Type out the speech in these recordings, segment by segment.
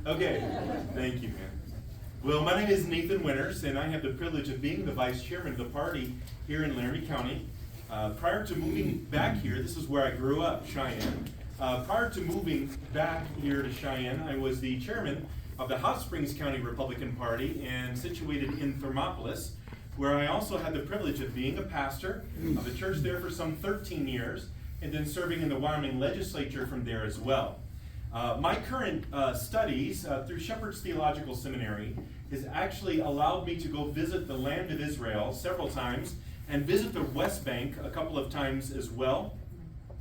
Okay, thank you, man. Well, my name is Nathan Winters, and I have the privilege of being the vice chairman of the party here in Laramie County. Prior to moving back here, this is where I grew up, Cheyenne. Prior to moving back here to Cheyenne, I was the chairman of the Hot Springs County Republican Party and situated in Thermopolis, where I also had the privilege of being a pastor of a church there for some 13 years, and then serving in the Wyoming legislature from there as well. My current studies through Shepherd's Theological Seminary has actually allowed me to go visit the land of Israel several times and visit the West Bank a couple of times as well.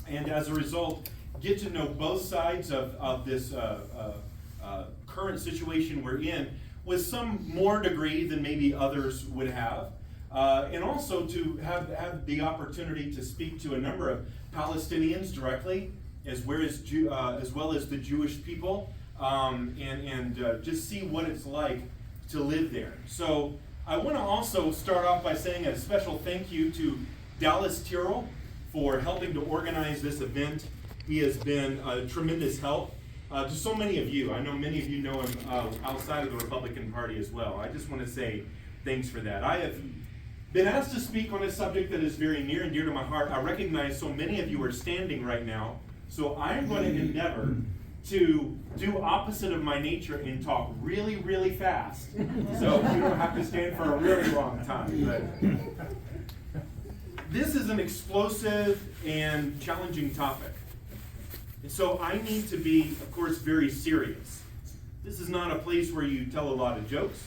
And as a result, get to know both sides of this current situation we're in with some more degree than maybe others would have. And also to have the opportunity to speak to a number of Palestinians directly, as well as the Jewish people, and just see what it's like to live there. So I want to also start off by saying a special thank you to Dallas Tyrrell for helping to organize this event. He has been a tremendous help to so many of you. I know many of you know him outside of the Republican Party as well. I just want to say thanks for that. I have been asked to speak on a subject that is very near and dear to my heart. I recognize so many of you are standing right now, so I'm going to endeavor to do opposite of my nature and talk really, really fast. So you don't have to stand for a really long time. But this is an explosive and challenging topic. And so I need to be, of course, very serious. This is not a place where you tell a lot of jokes.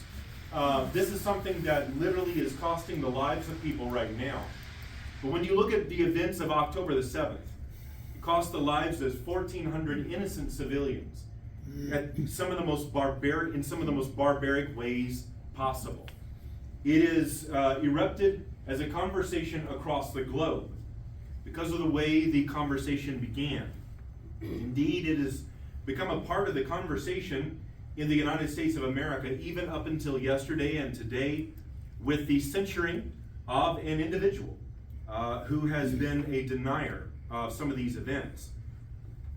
This is something that literally is costing the lives of people right now. But when you look at the events of October the 7th, it cost the lives of 1,400 innocent civilians at some of the most barbaric ways possible. It is erupted as a conversation across the globe because of the way the conversation began. Indeed, it has become a part of the conversation in the United States of America, even up until yesterday and today, with the censuring of an individual who has been a denier of some of these events.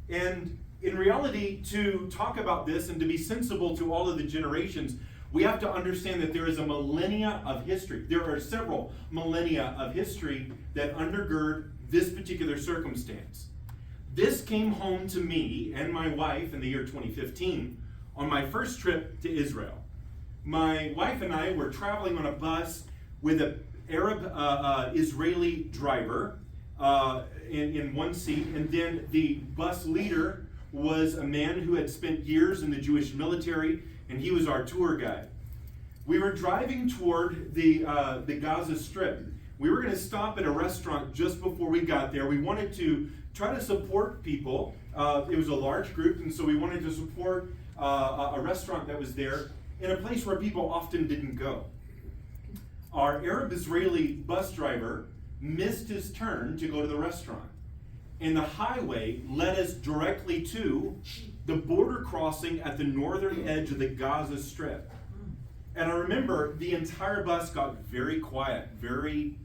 And in reality, to talk about this and to be sensible to all of the generations, we have to understand that there is a millennia of history. There are several millennia of history that undergird this particular circumstance. This came home to me and my wife in the year 2015 on my first trip to Israel. My wife and I were traveling on a bus with an Arab Israeli driver in one seat, and then the bus leader was a man who had spent years in the Jewish military, and he was our tour guide. We were driving toward the Gaza Strip. We were going to stop at a restaurant just before we got there. We wanted to try to support people. It was a large group, and so we wanted to support a restaurant that was there in a place where people often didn't go. Our Arab Israeli bus driver missed his turn to go to the restaurant, and the highway led us directly to the border crossing at the northern edge of the Gaza Strip. And I remember the entire bus got very quiet, very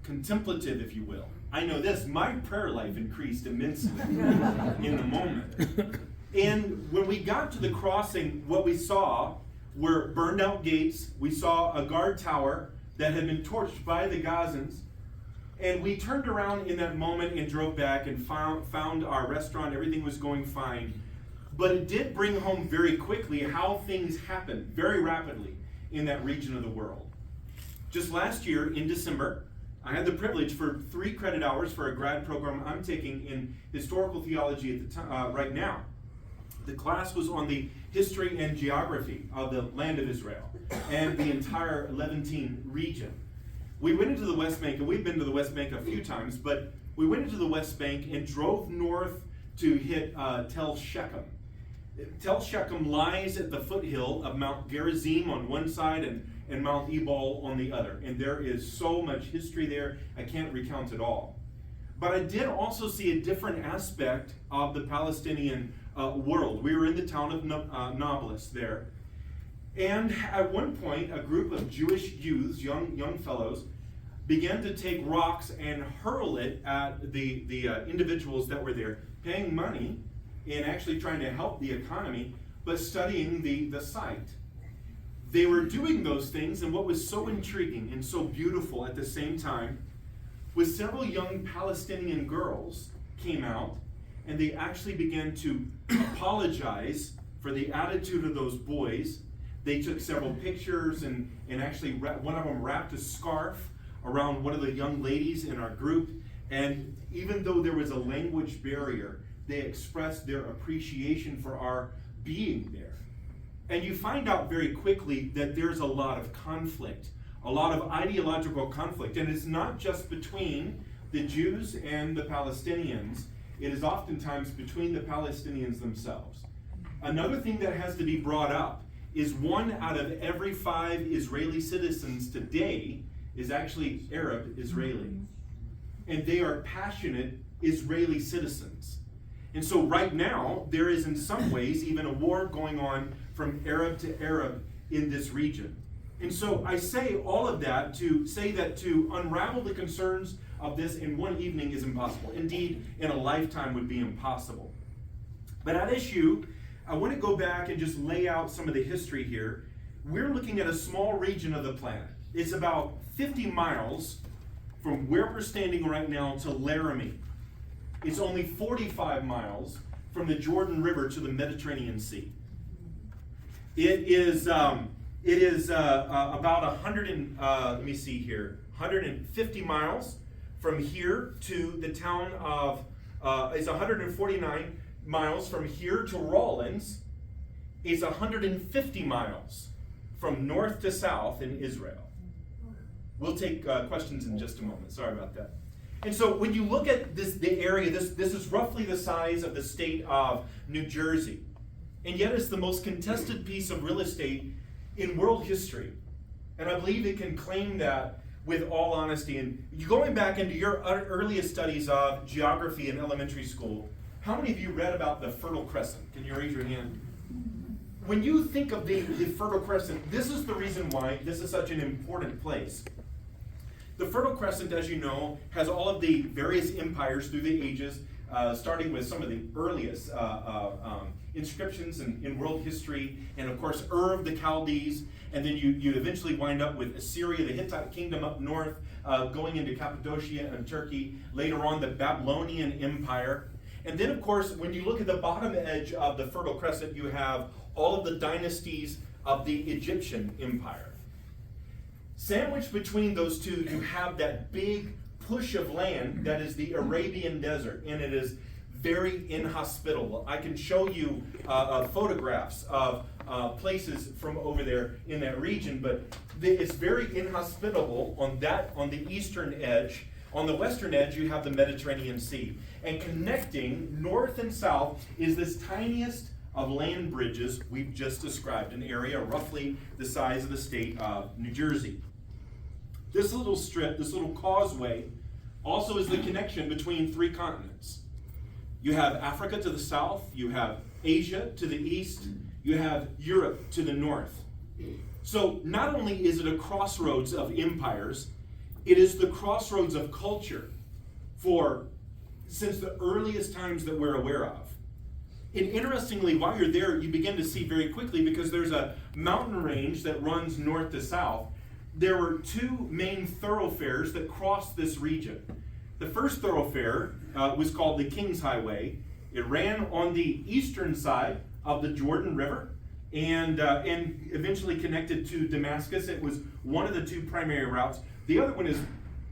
contemplative, if you will. I know this, my prayer life increased immensely in the moment. And when we got to the crossing, what we saw were burned out gates. We saw a guard tower that had been torched by the Gazans. And we turned around in that moment and drove back and found our restaurant. Everything was going fine. But it did bring home very quickly how things happened very rapidly in that region of the world. Just last year in December, I had the privilege for 3 credit hours for a grad program I'm taking in historical theology at the time, right now. The class was on the history and geography of the land of Israel and the entire Levantine region. We went into the West Bank, and we've been to the West Bank a few times, but we went into the West Bank and drove north to hit Tel Shechem. Tel Shechem lies at the foothill of Mount Gerizim on one side and Mount Ebal on the other. And there is so much history there, I can't recount it all. But I did also see a different aspect of the Palestinian world. We were in the town of Nablus there. And at one point, a group of Jewish youths, young fellows, began to take rocks and hurl it at the individuals that were there, paying money and actually trying to help the economy but studying the site. They were doing those things, and what was so intriguing and so beautiful at the same time was several young Palestinian girls came out, and they actually began to apologize for the attitude of those boys. They took several pictures, and actually one of them wrapped a scarf around one of the young ladies in our group. And even though there was a language barrier, they expressed their appreciation for our being there. And you find out very quickly that there's a lot of conflict, a lot of ideological conflict. And it's not just between the Jews and the Palestinians, it is oftentimes between the Palestinians themselves. Another thing that has to be brought up is 1 out of every 5 Israeli citizens today is actually Arab Israeli. And they are passionate Israeli citizens. And so right now, there is in some ways even a war going on from Arab to Arab in this region. And so I say all of that to say that to unravel the concerns of this in one evening is impossible. Indeed, in a lifetime would be impossible. But at issue, I want to go back and just lay out some of the history here. We're looking at a small region of the planet. It's about 50 miles from where we're standing right now to Laramie. It's only 45 miles from the Jordan River to the Mediterranean Sea. It is about 150 miles from here to the town of, it's 149 miles from here to Rawlins. It's 150 miles from north to south in Israel. We'll take questions in just a moment. Sorry about that. And so when you look at the area, this is roughly the size of the state of New Jersey. And yet it's the most contested piece of real estate in world history. And I believe it can claim that with all honesty. And going back into your earliest studies of geography in elementary school, how many of you read about the Fertile Crescent? Can you raise your hand? When you think of the Fertile Crescent, this is the reason why this is such an important place. The Fertile Crescent, as you know, has all of the various empires through the ages, starting with some of the earliest inscriptions in world history, and of course Ur of the Chaldees, and then you eventually wind up with Assyria, the Hittite kingdom up north, going into Cappadocia and Turkey, later on the Babylonian Empire. And then of course, when you look at the bottom edge of the Fertile Crescent, you have all of the dynasties of the Egyptian Empire. Sandwiched between those two, you have that big push of land that is the Arabian Desert, and it is very inhospitable. I can show you photographs of places from over there in that region, but it's very inhospitable on the eastern edge. On the western edge, you have the Mediterranean Sea. And connecting north and south is this tiniest of land bridges we've just described, an area roughly the size of the state of New Jersey. This little strip, this little causeway, also is the connection between 3 continents. You have Africa to the south, you have Asia to the east, you have Europe to the north. So not only is it a crossroads of empires, it is the crossroads of culture since the earliest times that we're aware of. And interestingly, while you're there, you begin to see very quickly, because there's a mountain range that runs north to south, there were 2 main thoroughfares that crossed this region. The first thoroughfare was called the King's Highway. It ran on the eastern side of the Jordan River and eventually connected to Damascus. It was one of the 2 primary routes. The other one is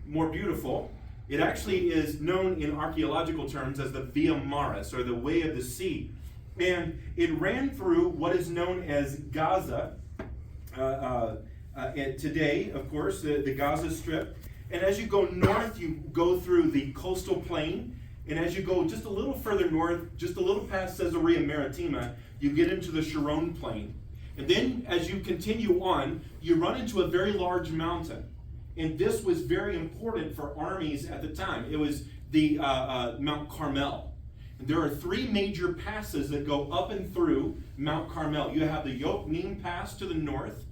more beautiful. It actually is known in archaeological terms as the Via Maris, or the Way of the Sea. And it ran through what is known as Gaza, today, of course, the Gaza Strip. And as you go north, you go through the coastal plain. And as you go just a little further north, just a little past Caesarea Maritima, you get into the Sharon Plain. And then as you continue on, you run into a very large mountain. And this was very important for armies at the time. It was the Mount Carmel. And there are 3 major passes that go up and through Mount Carmel. You have the Yokneam Pass to the north.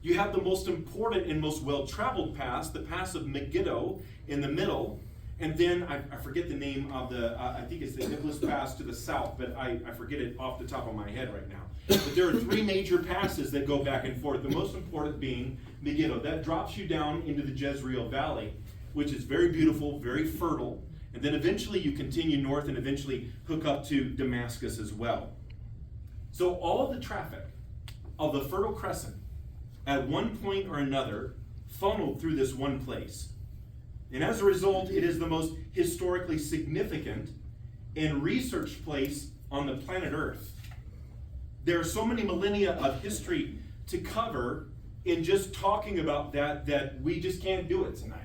You have the most important and most well-traveled pass, the Pass of Megiddo in the middle. And then, I forget the name of I think it's the Nicholas Pass to the south, but I forget it off the top of my head right now. But there are three major passes that go back and forth, the most important being Megiddo. That drops you down into the Jezreel Valley, which is very beautiful, very fertile. And then eventually you continue north and eventually hook up to Damascus as well. So all of the traffic of the Fertile Crescent at one point or another funneled through this one place. And as a result, it is the most historically significant and researched place on the planet Earth. There are so many millennia of history to cover in just talking about that we just can't do it tonight.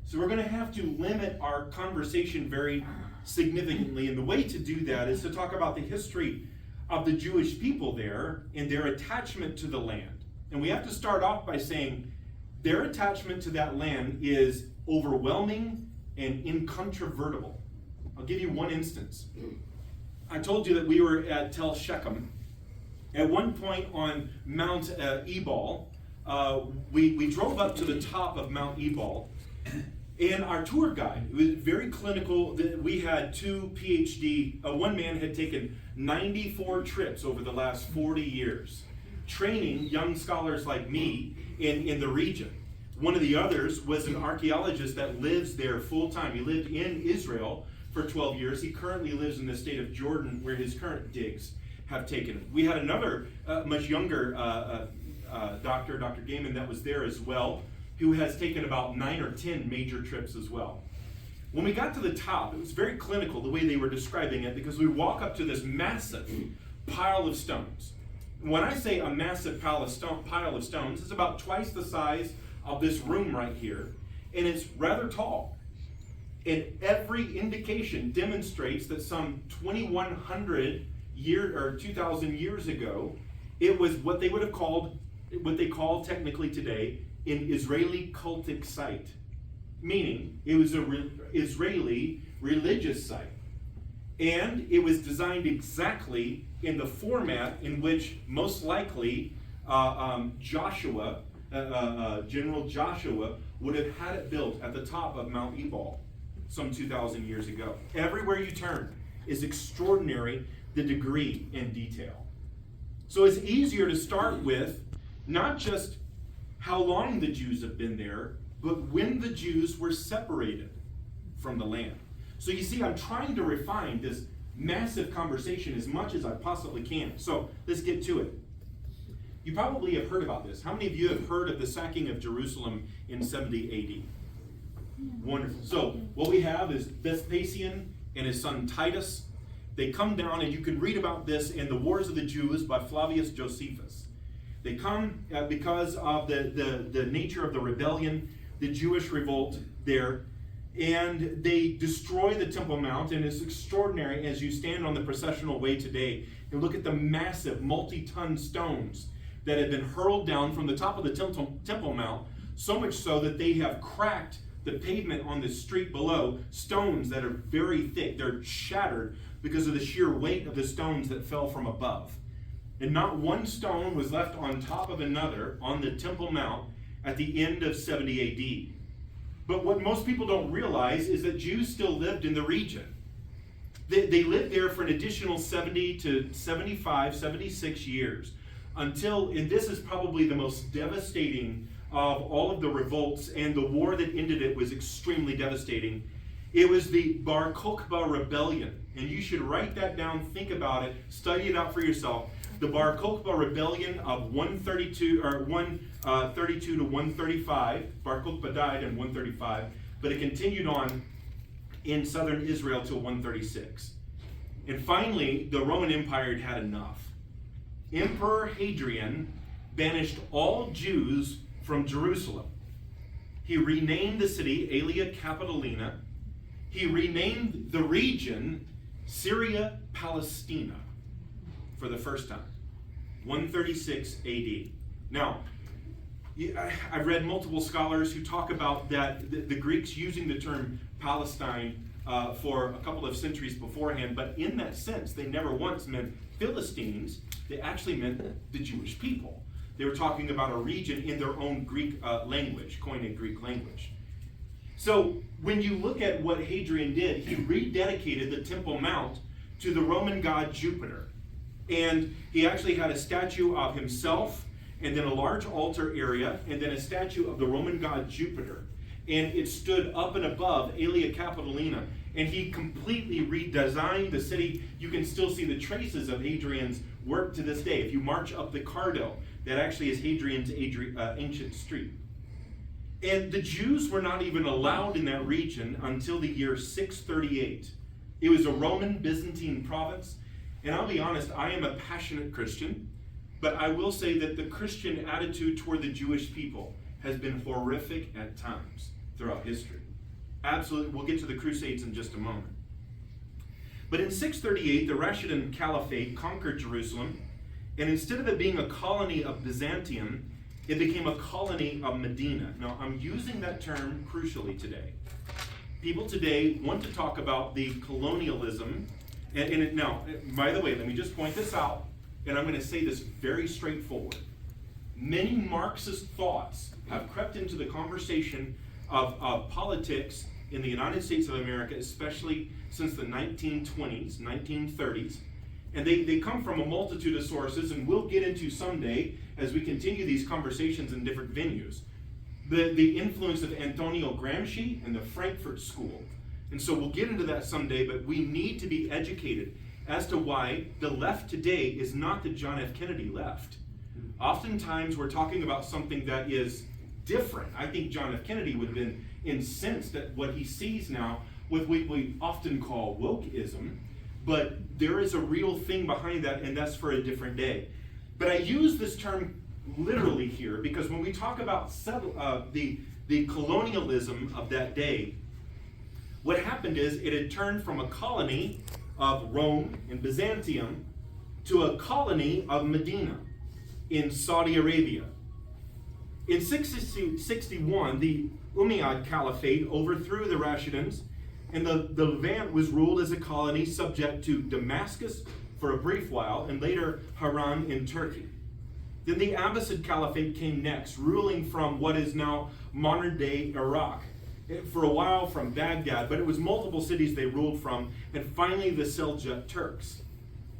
So we're going to have to limit our conversation very significantly. And the way to do that is to talk about the history of the Jewish people there and their attachment to the land. And we have to start off by saying their attachment to that land is overwhelming and incontrovertible. I'll give you one instance. I told you that we were at Tel Shechem. At one point on Mount Ebal, we drove up to the top of Mount Ebal, and our tour guide, it was very clinical. We had two PhD, one man had taken 94 trips over the last 40 years, training young scholars like me in the region. One of the others was an archaeologist that lives there full time. He lived in Israel for 12 years. He currently lives in the state of Jordan, where his current digs have taken him. We had another much younger doctor, Dr. Gaiman, that was there as well, who has taken about 9 or 10 major trips as well. When we got to the top, it was very clinical the way they were describing it, because we walk up to this massive pile of stones. When I say a massive pile of stones, it's about twice the size of this room right here, and it's rather tall. And every indication demonstrates that some 2,100 or 2,000 years ago, it was what they would have called, what they call technically today, an Israeli cultic site. Meaning, it was an Israeli religious site. And it was designed exactly in the format in which most likely Joshua, General Joshua, would have had it built at the top of Mount Ebal some 2,000 years ago. Everywhere you turn is extraordinary, the degree and detail. So it's easier to start with not just how long the Jews have been there, but when the Jews were separated from the land. So you see, I'm trying to refine this massive conversation as much as I possibly can. So let's get to it. You probably have heard about this. How many of you have heard of the sacking of Jerusalem in 70 AD? Wonderful. So what we have is Vespasian and his son Titus. They come down, and you can read about this in The Wars of the Jews by Flavius Josephus. They come because of the nature of the rebellion, the Jewish revolt there, and they destroy the Temple Mount, and it's extraordinary as you stand on the processional way today and look at the massive multi-ton stones that have been hurled down from the top of the Temple Mount, so much so that they have cracked the pavement on the street below, stones that are very thick. They're shattered because of the sheer weight of the stones that fell from above. And not one stone was left on top of another on the Temple Mount at the end of 70 AD. But what most people don't realize is that Jews still lived in the region. They lived there for an additional 70 to 75, 76 years until, and this is probably the most devastating of all of the revolts, and the war that ended it was extremely devastating. It was the Bar Kokhba rebellion, and you should write that down, think about it, study it out for yourself. The Bar Kokhba rebellion of 132 to 135. Bar Kokhba died in 135, but it continued on in southern Israel till 136. And finally, the Roman Empire had had enough. Emperor Hadrian banished all Jews from Jerusalem. He renamed the city Aelia Capitolina. He renamed the region Syria Palestina for the first time, 136 AD. Now, I've read multiple scholars who talk about that the Greeks using the term Palestine for a couple of centuries beforehand, but in that sense, they never once meant Philistines. They actually meant the Jewish people. They were talking about a region in their own Greek language, Koine Greek language. So when you look at what Hadrian did, he rededicated the Temple Mount to the Roman god Jupiter. And he actually had a statue of himself, and then a large altar area, and then a statue of the Roman god Jupiter. And it stood up and above Aelia Capitolina. And he completely redesigned the city. You can still see the traces of Hadrian's work to this day. If you march up the Cardo, that actually is Hadrian's ancient street. And the Jews were not even allowed in that region until the year 638. It was a Roman Byzantine province. And I'll be honest, I am a passionate Christian, but I will say that the Christian attitude toward the Jewish people has been horrific at times throughout history. Absolutely. We'll get to the Crusades in just a moment. But in 638, the Rashidun Caliphate conquered Jerusalem, and instead of it being a colony of Byzantium, it became a colony of Medina. Now, I'm using that term crucially today. People today want to talk about the colonialism. Now, by the way, let me just point this out, and I'm going to say this very straightforward. Many Marxist thoughts have crept into the conversation of politics in the United States of America, especially since the 1920s, 1930s. And they come from a multitude of sources, and we'll get into someday, as we continue these conversations in different venues, the influence of Antonio Gramsci and the Frankfurt School. And so we'll get into that someday, but we need to be educated as to why the left today is not the John F. Kennedy left. Oftentimes we're talking about something that is different. I think John F. Kennedy would have been incensed at what he sees now with what we often call wokeism, but there is a real thing behind that, and that's for a different day. But I use this term literally here because when we talk about the colonialism of that day, what happened is it had turned from a colony of Rome and Byzantium to a colony of Medina in Saudi Arabia. In 661, the Umayyad Caliphate overthrew the Rashiduns, and the Levant was ruled as a colony subject to Damascus for a brief while, and later Haran in Turkey. Then the Abbasid Caliphate came next, ruling from what is now modern-day Iraq. For a while from Baghdad, but it was multiple cities they ruled from, and finally the Seljuk Turks.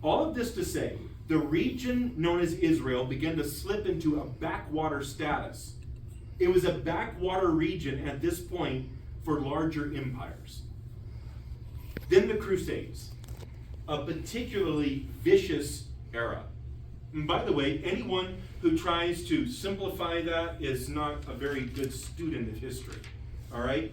All of this to say, the region known as Israel began to slip into a backwater status. It was a backwater region at this point for larger empires. Then the Crusades, a particularly vicious era. And by the way, anyone who tries to simplify that is not a very good student of history. All right?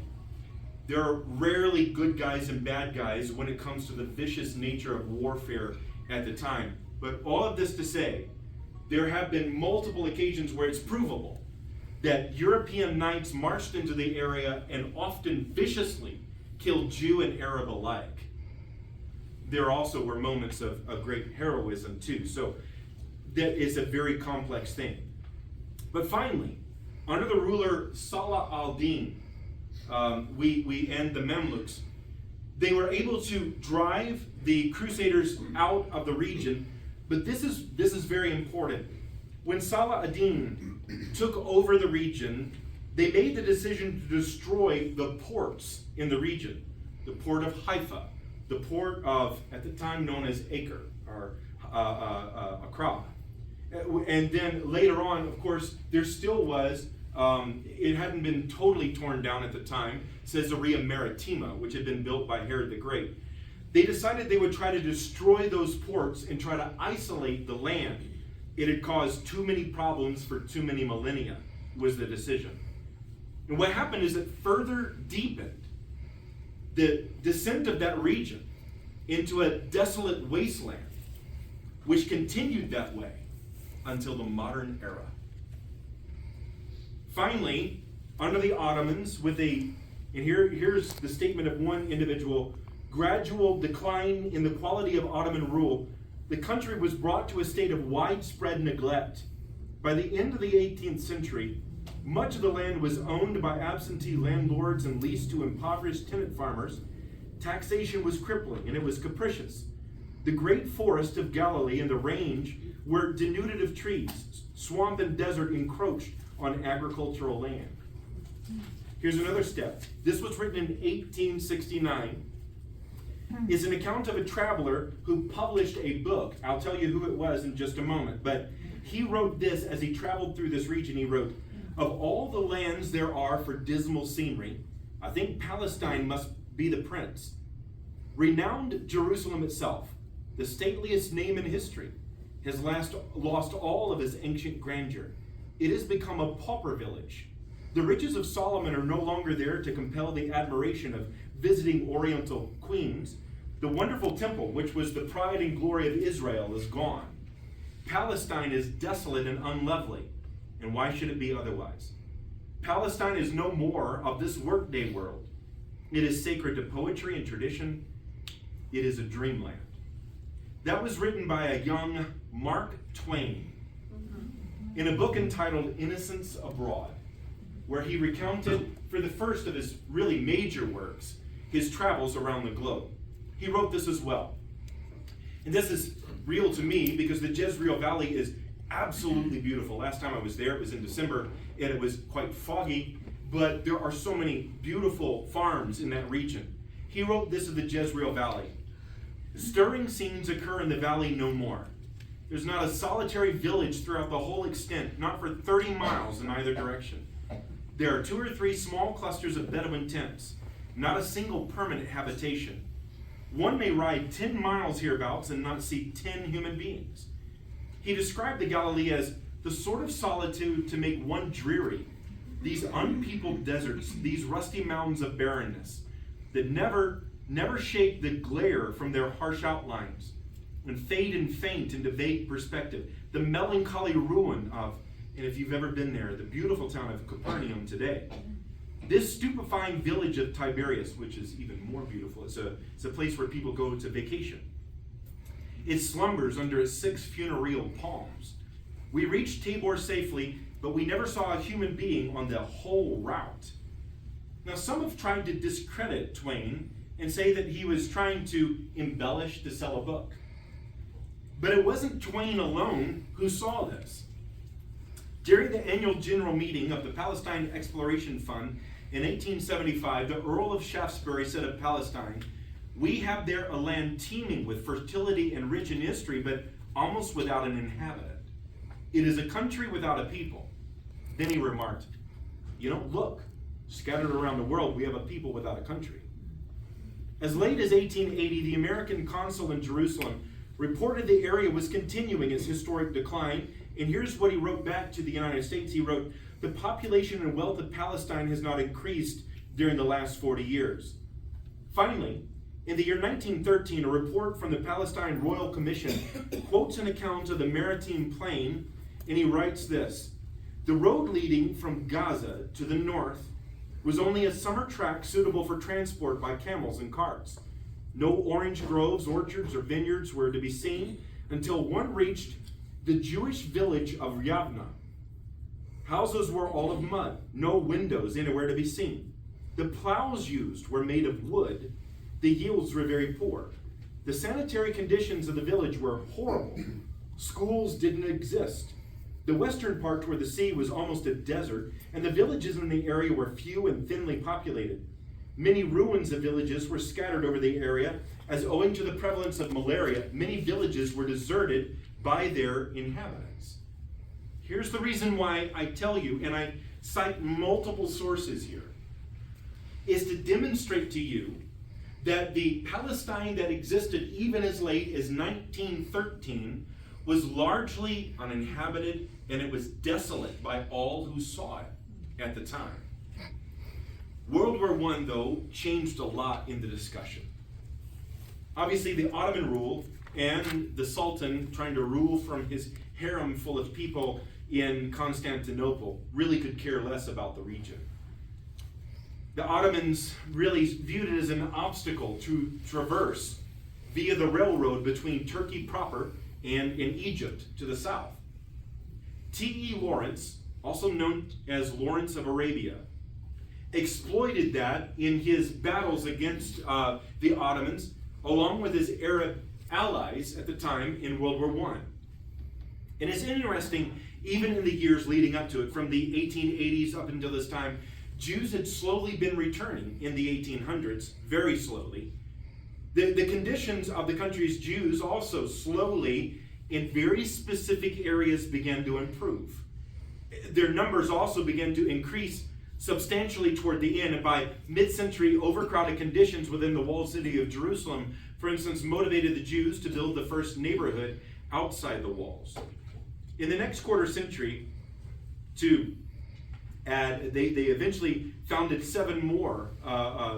There are rarely good guys and bad guys when it comes to the vicious nature of warfare at the time. But all of this to say, there have been multiple occasions where it's provable that European knights marched into the area and often viciously killed Jew and Arab alike. There also were moments of great heroism too. So that is a very complex thing. But finally, under the ruler Salah al-Din, we end the Mamluks. They were able to drive the Crusaders out of the region, but this is very important. When Salah ad-Din took over the region, they made the decision to destroy the ports in the region. The port of Haifa, the port of, at the time known as Acre, or Accra. And then later on, of course, there still was, it hadn't been totally torn down at the time, Caesarea Maritima, which had been built by Herod the Great. They decided they would try to destroy those ports and try to isolate the land. It had caused too many problems for too many millennia, was the decision. And what happened is it further deepened the descent of that region into a desolate wasteland, which continued that way until the modern era. Finally, under the Ottomans, and here's the statement of one individual, gradual decline in the quality of Ottoman rule, the country was brought to a state of widespread neglect. By the end of the 18th century, much of the land was owned by absentee landlords and leased to impoverished tenant farmers. Taxation was crippling and it was capricious. The great forest of Galilee and the range were denuded of trees. Swamp and desert encroached on agricultural land. Here's another step. This was written in 1869. It's an account of a traveler who published a book. I'll tell you who it was in just a moment. But he wrote this as he traveled through this region. He wrote, "Of all the lands there are for dismal scenery, I think Palestine must be the prince. Renowned Jerusalem itself, the stateliest name in history, has lost all of its ancient grandeur. It has become a pauper village. The riches of Solomon are no longer there to compel the admiration of visiting Oriental queens. The wonderful temple, which was the pride and glory of Israel, is gone. Palestine is desolate and unlovely, and why should it be otherwise? Palestine is no more of this workday world. It is sacred to poetry and tradition. It is a dreamland." That was written by a young Mark Twain in a book entitled Innocents Abroad, where he recounted, for the first of his really major works, his travels around the globe. He wrote this as well. And this is real to me because the Jezreel Valley is absolutely beautiful. Last time I was there, it was in December, and it was quite foggy, but there are so many beautiful farms in that region. He wrote this of the Jezreel Valley. "Stirring scenes occur in the valley no more. There's not a solitary village throughout the whole extent, not for 30 miles in either direction. There are 2 or 3 small clusters of Bedouin tents, not a single permanent habitation. One may ride 10 miles hereabouts and not see 10 human beings." He described the Galilee as the sort of solitude to make one dreary, these unpeopled deserts, these rusty mountains of barrenness that never shake the glare from their harsh outlines and fade and faint into vague perspective, the melancholy ruin of, and if you've ever been there, the beautiful town of Capernaum today. This stupefying village of Tiberias, which is even more beautiful, it's a place where people go to vacation. It slumbers under its 6 funereal palms. We reached Tabor safely, but we never saw a human being on the whole route. Now, some have tried to discredit Twain and say that he was trying to embellish to sell a book. But it wasn't Twain alone who saw this. During the annual general meeting of the Palestine Exploration Fund in 1875, the Earl of Shaftesbury said of Palestine, "We have there a land teeming with fertility and rich in history, but almost without an inhabitant. It is a country without a people." Then he remarked, "Look, scattered around the world, we have a people without a country." As late as 1880, the American consul in Jerusalem reported the area was continuing its historic decline, and here's what he wrote back to the United States. He wrote, "The population and wealth of Palestine has not increased during the last 40 years. Finally, in the year 1913, a report from the Palestine Royal Commission quotes an account of the Maritime Plain, and he writes this: "The road leading from Gaza to the north was only a summer track suitable for transport by camels and carts. No orange groves, orchards, or vineyards were to be seen until one reached the Jewish village of Yavna. Houses were all of mud, no windows anywhere to be seen. The plows used were made of wood. The yields were very poor. The sanitary conditions of the village were horrible. Schools didn't exist. The western part toward the sea was almost a desert, and the villages in the area were few and thinly populated. Many ruins of villages were scattered over the area, as owing to the prevalence of malaria, many villages were deserted by their inhabitants." Here's the reason why I tell you, and I cite multiple sources here, is to demonstrate to you that the Palestine that existed even as late as 1913 was largely uninhabited, and it was desolate by all who saw it at the time. World War I, though, changed a lot in the discussion. Obviously, the Ottoman rule and the Sultan trying to rule from his harem full of people in Constantinople really could care less about the region. The Ottomans really viewed it as an obstacle to traverse via the railroad between Turkey proper and in Egypt to the south. T.E. Lawrence, also known as Lawrence of Arabia, exploited that in his battles against the Ottomans, along with his Arab allies at the time in World War I. And it's interesting, even in the years leading up to it, from the 1880s up until this time, Jews had slowly been returning in the 1800s, very slowly. The conditions of the country's Jews also slowly, in very specific areas, began to improve. Their numbers also began to increase substantially toward the end, and by mid-century, overcrowded conditions within the walled city of Jerusalem, for instance, motivated the Jews to build the first neighborhood outside the walls. In the next quarter century, they eventually founded 7 more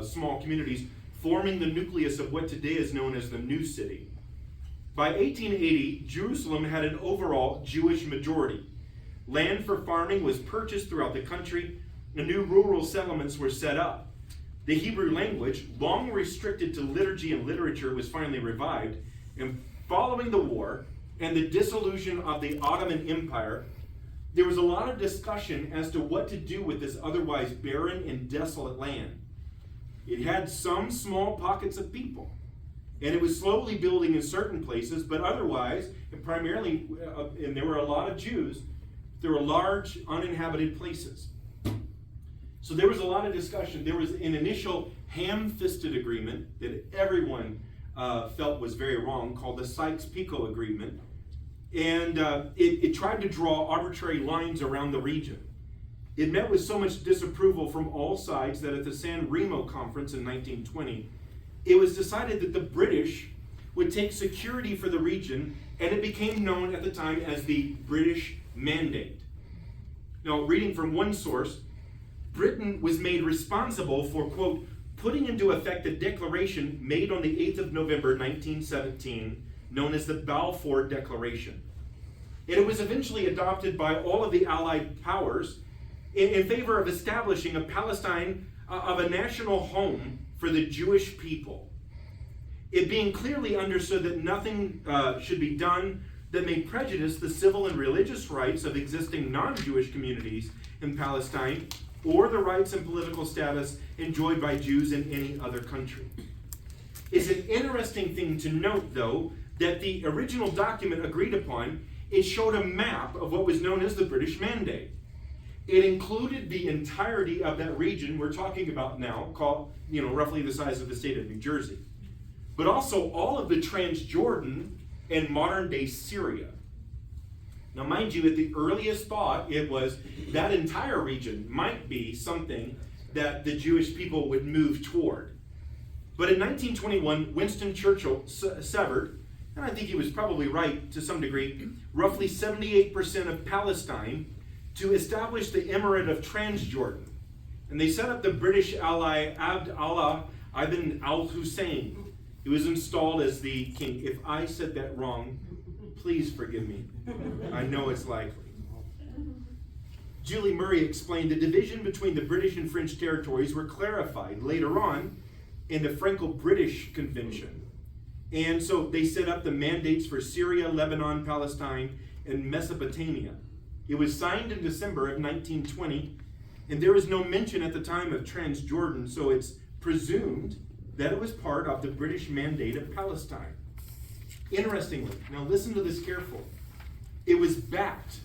small communities, forming the nucleus of what today is known as the New City. By 1880, Jerusalem had an overall Jewish majority. Land for farming was purchased throughout the country, and new rural settlements were set up. The Hebrew language, long restricted to liturgy and literature, was finally revived, and following the war and the dissolution of the Ottoman Empire, there was a lot of discussion as to what to do with this otherwise barren and desolate land. It had some small pockets of people, and it was slowly building in certain places, but otherwise, and primarily, and there were a lot of Jews, there were large uninhabited places. So there was a lot of discussion. There was an initial ham-fisted agreement that everyone felt was very wrong, called the Sykes-Picot Agreement. And it tried to draw arbitrary lines around the region. It met with so much disapproval from all sides that at the San Remo Conference in 1920, it was decided that the British would take security for the region, and it became known at the time as the British Mandate. Now, reading from one source, Britain was made responsible for, quote, putting into effect a declaration made on the 8th of November 1917, known as the Balfour Declaration. And it was eventually adopted by all of the Allied powers in favor of establishing a Palestine of a national home for the Jewish people. It being clearly understood that nothing should be done that may prejudice the civil and religious rights of existing non-Jewish communities in Palestine, or the rights and political status enjoyed by Jews in any other country. It's an interesting thing to note, though, that the original document agreed upon, it showed a map of what was known as the British Mandate. It included the entirety of that region we're talking about now, called, roughly the size of the state of New Jersey, but also all of the Transjordan and modern-day Syria. Now, mind you, at the earliest thought, it was that entire region might be something that the Jewish people would move toward. But in 1921, Winston Churchill severed, and I think he was probably right to some degree, roughly 78% of Palestine to establish the Emirate of Transjordan. And they set up the British ally Abd Allah ibn al-Hussein. He was installed as the king. If I said that wrong, please forgive me. I know it's likely. Julie Murray explained the division between the British and French territories were clarified later on in the Franco-British Convention. And so they set up the mandates for Syria, Lebanon, Palestine, and Mesopotamia. It was signed in December of 1920, and there is no mention at the time of Transjordan, so it's presumed that it was part of the British Mandate of Palestine. Interestingly, now listen to this carefully, it was backed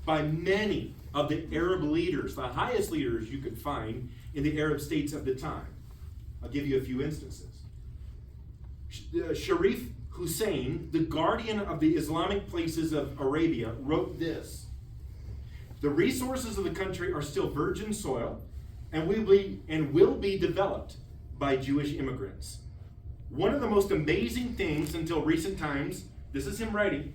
by many of the Arab leaders, the highest leaders you could find in the Arab states of the time. I'll give you a few instances. Sharif Hussein, the guardian of the Islamic places of Arabia, wrote this: "The resources of the country are still virgin soil and will be developed by Jewish immigrants. One of the most amazing things until recent times," this is him writing,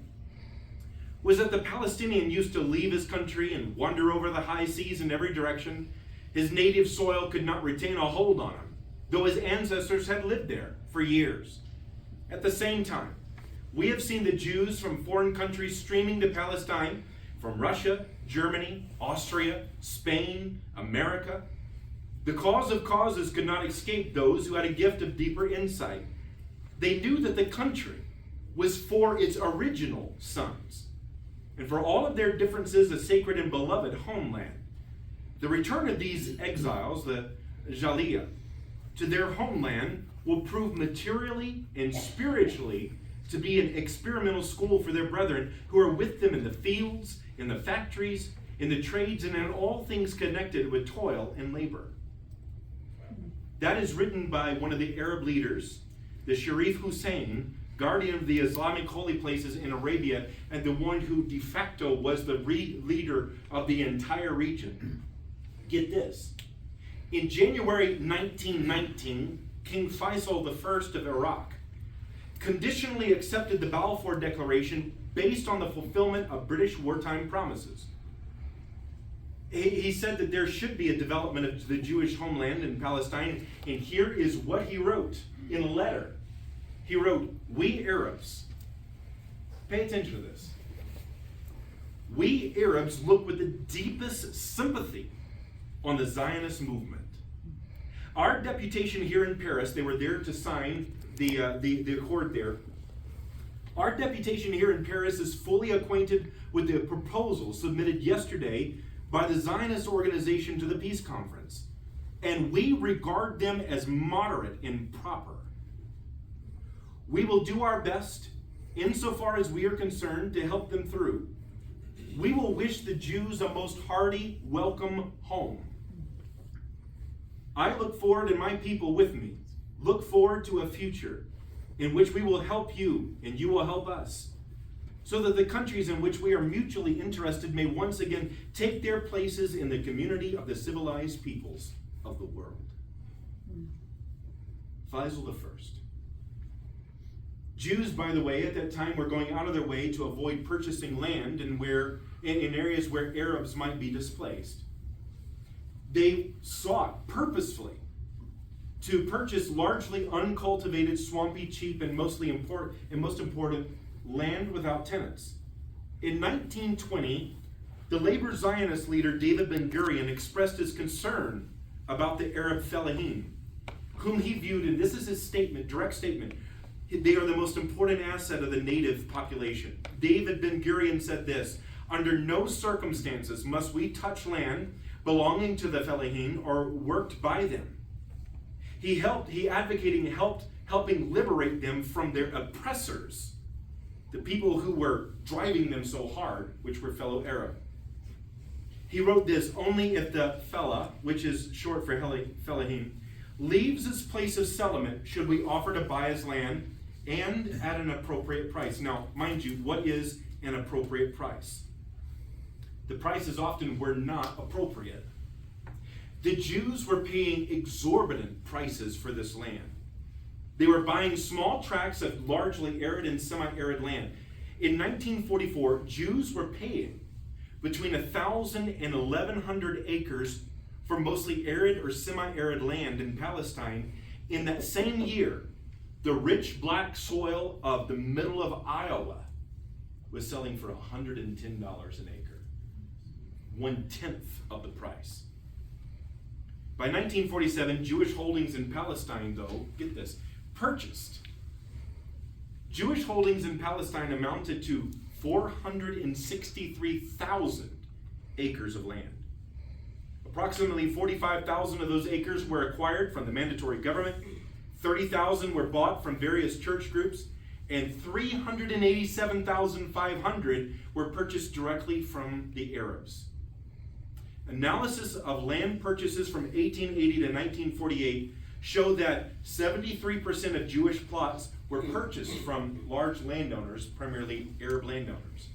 "was that the Palestinian used to leave his country and wander over the high seas in every direction. His native soil could not retain a hold on him, though his ancestors had lived there for years. At the same time, we have seen the Jews from foreign countries streaming to Palestine from Russia, Germany, Austria, Spain, America. The cause of causes could not escape those who had a gift of deeper insight. They knew that the country was for its original sons, and for all of their differences a sacred and beloved homeland. The return of these exiles, the Jaliyah, to their homeland will prove materially and spiritually to be an experimental school for their brethren who are with them in the fields, in the factories, in the trades, and in all things connected with toil and labor. That is written by one of the Arab leaders, the Sharif Hussein, guardian of the Islamic holy places in Arabia, and the one who de facto was the leader of the entire region. Get this. In January 1919, King Faisal I of Iraq conditionally accepted the Balfour Declaration based on the fulfillment of British wartime promises. He said that there should be a development of the Jewish homeland in Palestine, and here is what he wrote in a letter. He wrote, "We Arabs," pay attention to this, "we Arabs look with the deepest sympathy on the Zionist movement. Our deputation here in Paris," they were there to sign the accord there. "Our deputation here in Paris is fully acquainted with the proposals submitted yesterday by the Zionist organization to the peace conference, and we regard them as moderate and proper. We will do our best, insofar as we are concerned, to help them through. We will wish the Jews a most hearty welcome home. I look forward, and my people with me, look forward to a future in which we will help you and you will help us, so that the countries in which we are mutually interested may once again take their places in the community of the civilized peoples of the world." Faisal I. Jews, by the way, at that time were going out of their way to avoid purchasing land in areas where Arabs might be displaced. They sought purposefully to purchase largely uncultivated, swampy, cheap, and most important, land without tenants. In 1920, the labor Zionist leader David Ben-Gurion expressed his concern about the Arab Fellahin, whom he viewed, and this is his statement, direct statement, they are the most important asset of the native population. David Ben-Gurion said this: "Under no circumstances must we touch land belonging to the Fellahin or worked by them." He helping liberate them from their oppressors, the people who were driving them so hard, which were fellow Arab. He wrote this: "Only if the Fellah, which is short for Fellahin, leaves its place of settlement should we offer to buy his land, and at an appropriate price." Now, mind you, what is an appropriate price? The prices often were not appropriate. The Jews were paying exorbitant prices for this land. They were buying small tracts of largely arid and semi-arid land. In 1944, Jews were paying between 1,000 and 1,100 acres for mostly arid or semi-arid land in Palestine. In that same year, the rich black soil of the middle of Iowa was selling for $110 an acre, 1/10 of the price. By 1947, Jewish holdings in Palestine, though, get this, purchased. Jewish holdings in Palestine amounted to 463,000 acres of land. Approximately 45,000 of those acres were acquired from the mandatory government, 30,000 were bought from various church groups, and 387,500 were purchased directly from the Arabs. Analysis of land purchases from 1880 to 1948 showed that 73% of Jewish plots were purchased from large landowners, primarily Arab landowners.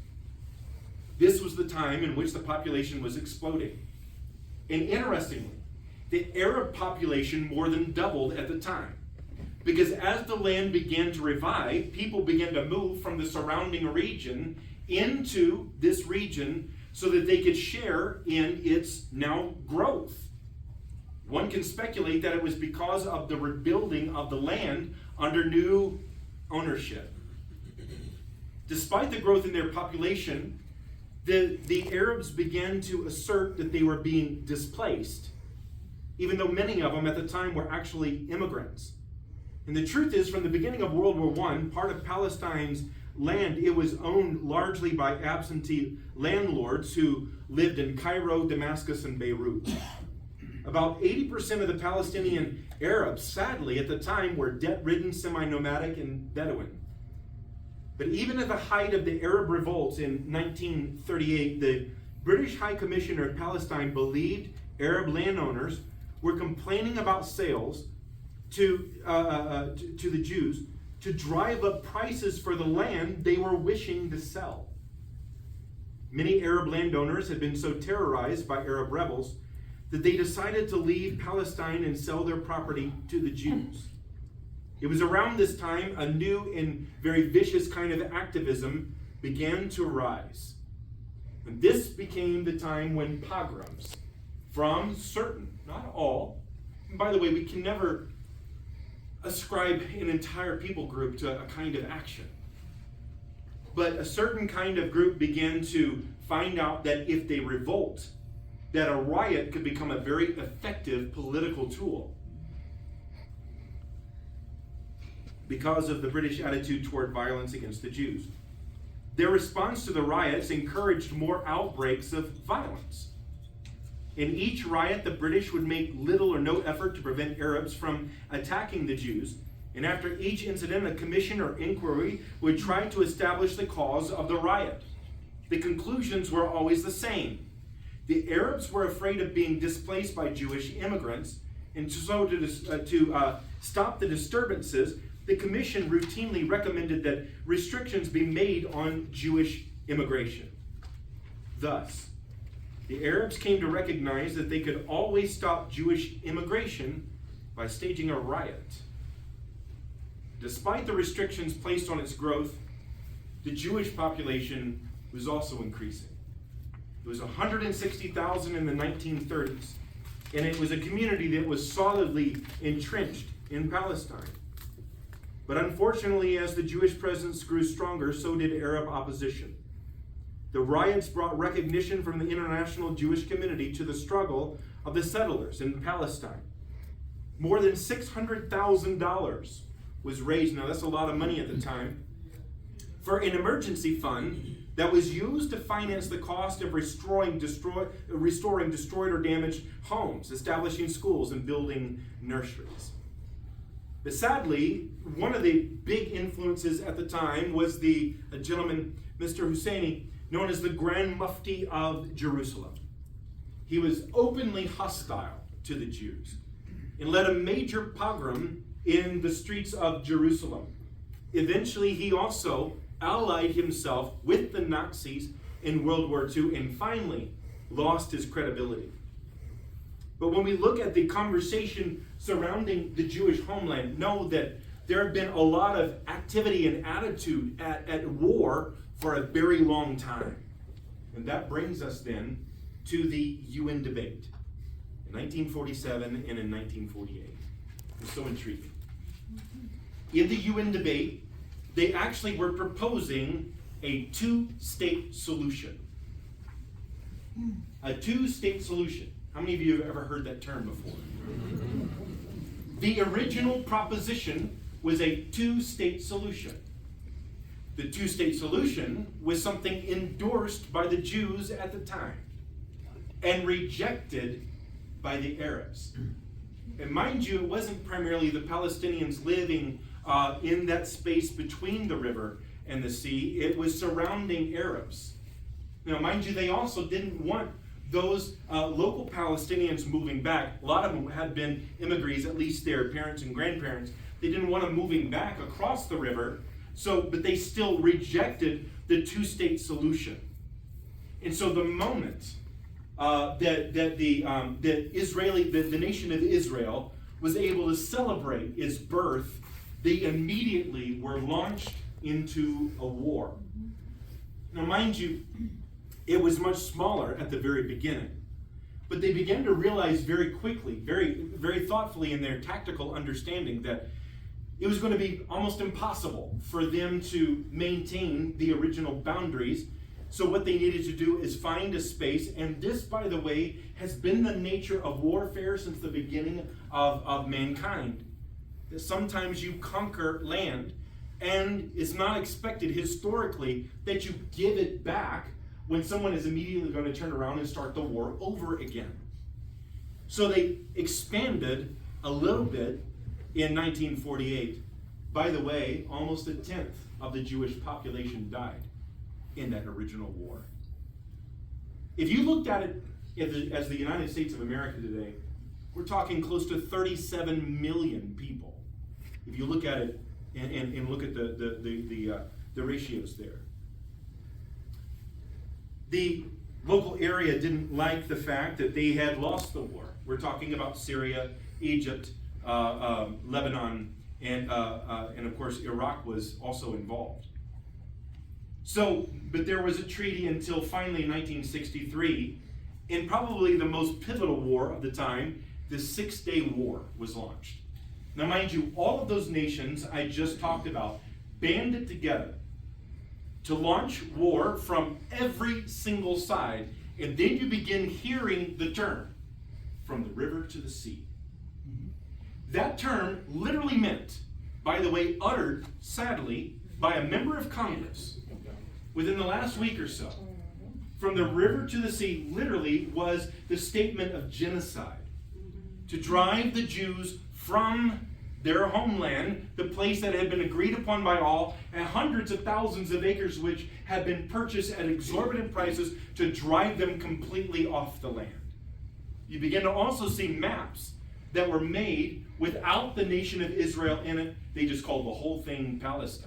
This was the time in which the population was exploding. And interestingly, the Arab population more than doubled at the time, because as the land began to revive, people began to move from the surrounding region into this region so that they could share in its now growth. One can speculate that it was because of the rebuilding of the land under new ownership. Despite the growth in their population, the Arabs began to assert that they were being displaced, even though many of them at the time were actually immigrants. And the truth is, from the beginning of World War I, part of Palestine's land, it was owned largely by absentee landlords who lived in Cairo, Damascus, and Beirut. About 80% of the Palestinian Arabs, sadly, at the time were debt-ridden, semi-nomadic, and Bedouin. But even at the height of the Arab revolts in 1938, the British High Commissioner of Palestine believed Arab landowners were complaining about sales to the Jews to drive up prices for the land they were wishing to sell. Many Arab landowners had been so terrorized by Arab rebels that they decided to leave Palestine and sell their property to the Jews. It was around this time a new and very vicious kind of activism began to rise. And this became the time when pogroms from certain, not all, and by the way, we can never ascribe an entire people group to a kind of action. But a certain kind of group began to find out that if they revolt, that a riot could become a very effective political tool. Because of the British attitude toward violence against the Jews. Their response to the riots encouraged more outbreaks of violence. In each riot, the British would make little or no effort to prevent Arabs from attacking the Jews. And after each incident, a commission or inquiry would try to establish the cause of the riot. The conclusions were always the same. The Arabs were afraid of being displaced by Jewish immigrants, and so to stop the disturbances, the commission routinely recommended that restrictions be made on Jewish immigration. Thus, the Arabs came to recognize that they could always stop Jewish immigration by staging a riot. Despite the restrictions placed on its growth, the Jewish population was also increasing. It was 160,000 in the 1930s, and it was a community that was solidly entrenched in Palestine. But unfortunately, as the Jewish presence grew stronger, so did Arab opposition. The riots brought recognition from the international Jewish community to the struggle of the settlers in Palestine. More than $600,000 was raised, now that's a lot of money at the time, for an emergency fund that was used to finance the cost of restoring destroyed or damaged homes, establishing schools, and building nurseries. But sadly, one of the big influences at the time was a gentleman, Mr. Husseini, known as the Grand Mufti of Jerusalem. He was openly hostile to the Jews and led a major pogrom in the streets of Jerusalem. Eventually, he also allied himself with the Nazis in World War II and finally lost his credibility. But when we look at the conversation surrounding the Jewish homeland, know that there have been a lot of activity and attitude at war for a very long time. And that brings us then to the UN debate in 1947 and in 1948. It's so intriguing. In the UN debate, they actually were proposing a two-state solution. A two-state solution. How many of you have ever heard that term before? The original proposition was a two-state solution. The two-state solution was something endorsed by the Jews at the time and rejected by the Arabs. And mind you, it wasn't primarily the Palestinians living in that space between the river and the sea. It was surrounding Arabs. Now, mind you, they also didn't want those local Palestinians moving back. A lot of them had been immigrants, at least their parents and grandparents. They didn't want them moving back across the river, but they still rejected the two-state solution. And so the moment that the nation of Israel was able to celebrate its birth, they immediately were launched into a war. Now, mind you, it was much smaller at the very beginning, but they began to realize very quickly, very, very thoughtfully in their tactical understanding that it was going to be almost impossible for them to maintain the original boundaries. So what they needed to do is find a space, and this, by the way, has been the nature of warfare since the beginning of mankind. That sometimes you conquer land, and it's not expected historically that you give it back when someone is immediately going to turn around and start the war over again. So they expanded a little bit in 1948. By the way, almost a tenth of the Jewish population died in that original war. If you looked at it as the United States of America today, we're talking close to 37 million people. If you look at it and look at the ratios there. The local area didn't like the fact that they had lost the war. We're talking about Syria, Egypt, Lebanon, and of course Iraq was also involved. So, but there was a treaty until finally in 1963, in probably the most pivotal war of the time, the Six-Day War was launched. Now mind you, all of those nations I just talked about banded together to launch war from every single side, and then you begin hearing the term, from the river to the sea. That term literally meant, by the way, uttered, sadly, by a member of Congress within the last week or so, from the river to the sea literally was the statement of genocide. To drive the Jews from their homeland, the place that had been agreed upon by all, and hundreds of thousands of acres which had been purchased at exorbitant prices to drive them completely off the land. You begin to also see maps that were made without the nation of Israel in it. They just called the whole thing Palestine.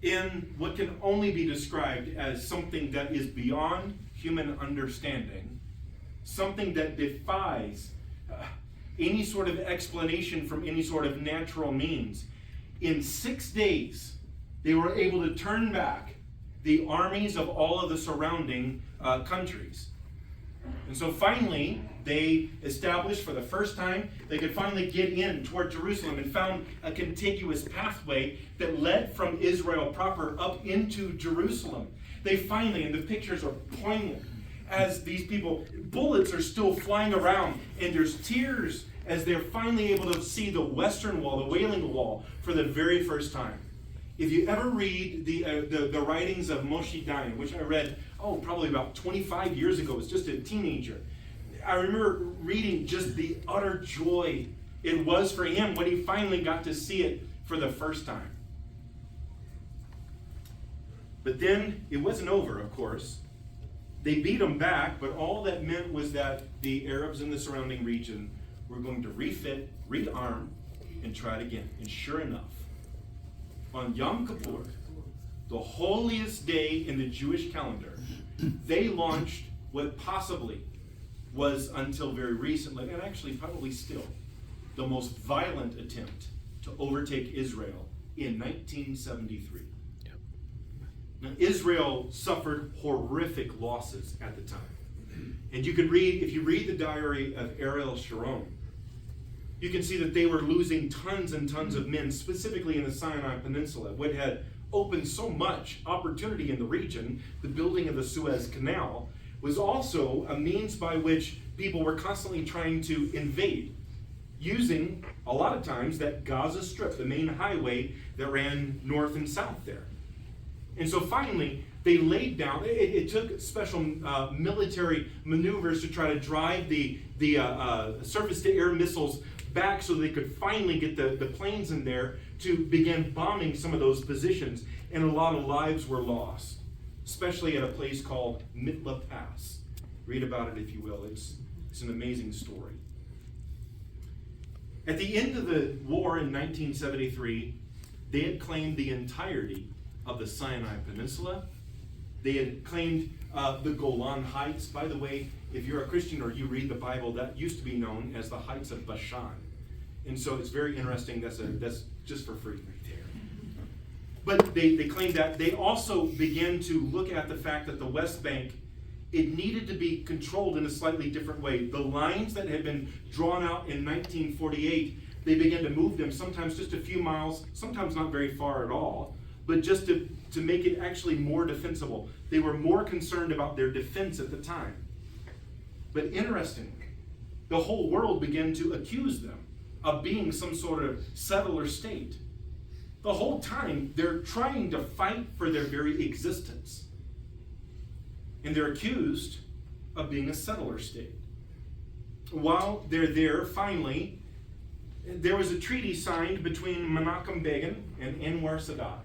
In what can only be described as something that is beyond human understanding, something that defies any sort of explanation from any sort of natural means. In 6 days, they were able to turn back the armies of all of the surrounding countries. And so finally, they established for the first time, they could finally get in toward Jerusalem and found a contiguous pathway that led from Israel proper up into Jerusalem. They finally, and the pictures are poignant, as these people, bullets are still flying around, and there's tears as they're finally able to see the Western Wall, the Wailing Wall, for the very first time. If you ever read the writings of Moshe Dayan, which I read, probably about 25 years ago, as just a teenager, I remember reading just the utter joy it was for him when he finally got to see it for the first time. But then it wasn't over, of course. They beat them back, but all that meant was that the Arabs in the surrounding region were going to refit, rearm, and try it again. And sure enough, on Yom Kippur, the holiest day in the Jewish calendar, they launched what possibly was, until very recently, and actually probably still, the most violent attempt to overtake Israel in 1973. Now, Israel suffered horrific losses at the time. And you can read, if you read the diary of Ariel Sharon, you can see that they were losing tons and tons of men, specifically in the Sinai Peninsula, what had opened so much opportunity in the region. The building of the Suez Canal was also a means by which people were constantly trying to invade, using, a lot of times, that Gaza Strip, the main highway that ran north and south there. And so finally, they laid down, it took special military maneuvers to try to drive the surface-to-air missiles back so they could finally get the planes in there to begin bombing some of those positions. And a lot of lives were lost, especially at a place called Mitla Pass. Read about it if you will. It's an amazing story. At the end of the war in 1973, they had claimed the entirety of the Sinai Peninsula. They had claimed the Golan Heights. By the way, if you're a Christian or you read the Bible, that used to be known as the Heights of Bashan. And so it's very interesting. That's just for free right there. But they claimed that. They also began to look at the fact that the West Bank, it needed to be controlled in a slightly different way. The lines that had been drawn out in 1948, they began to move them sometimes just a few miles, sometimes not very far at all, but just to make it actually more defensible. They were more concerned about their defense at the time. But interestingly, the whole world began to accuse them of being some sort of settler state. The whole time, they're trying to fight for their very existence. And they're accused of being a settler state. While they're there, finally, there was a treaty signed between Menachem Begin and Anwar Sadat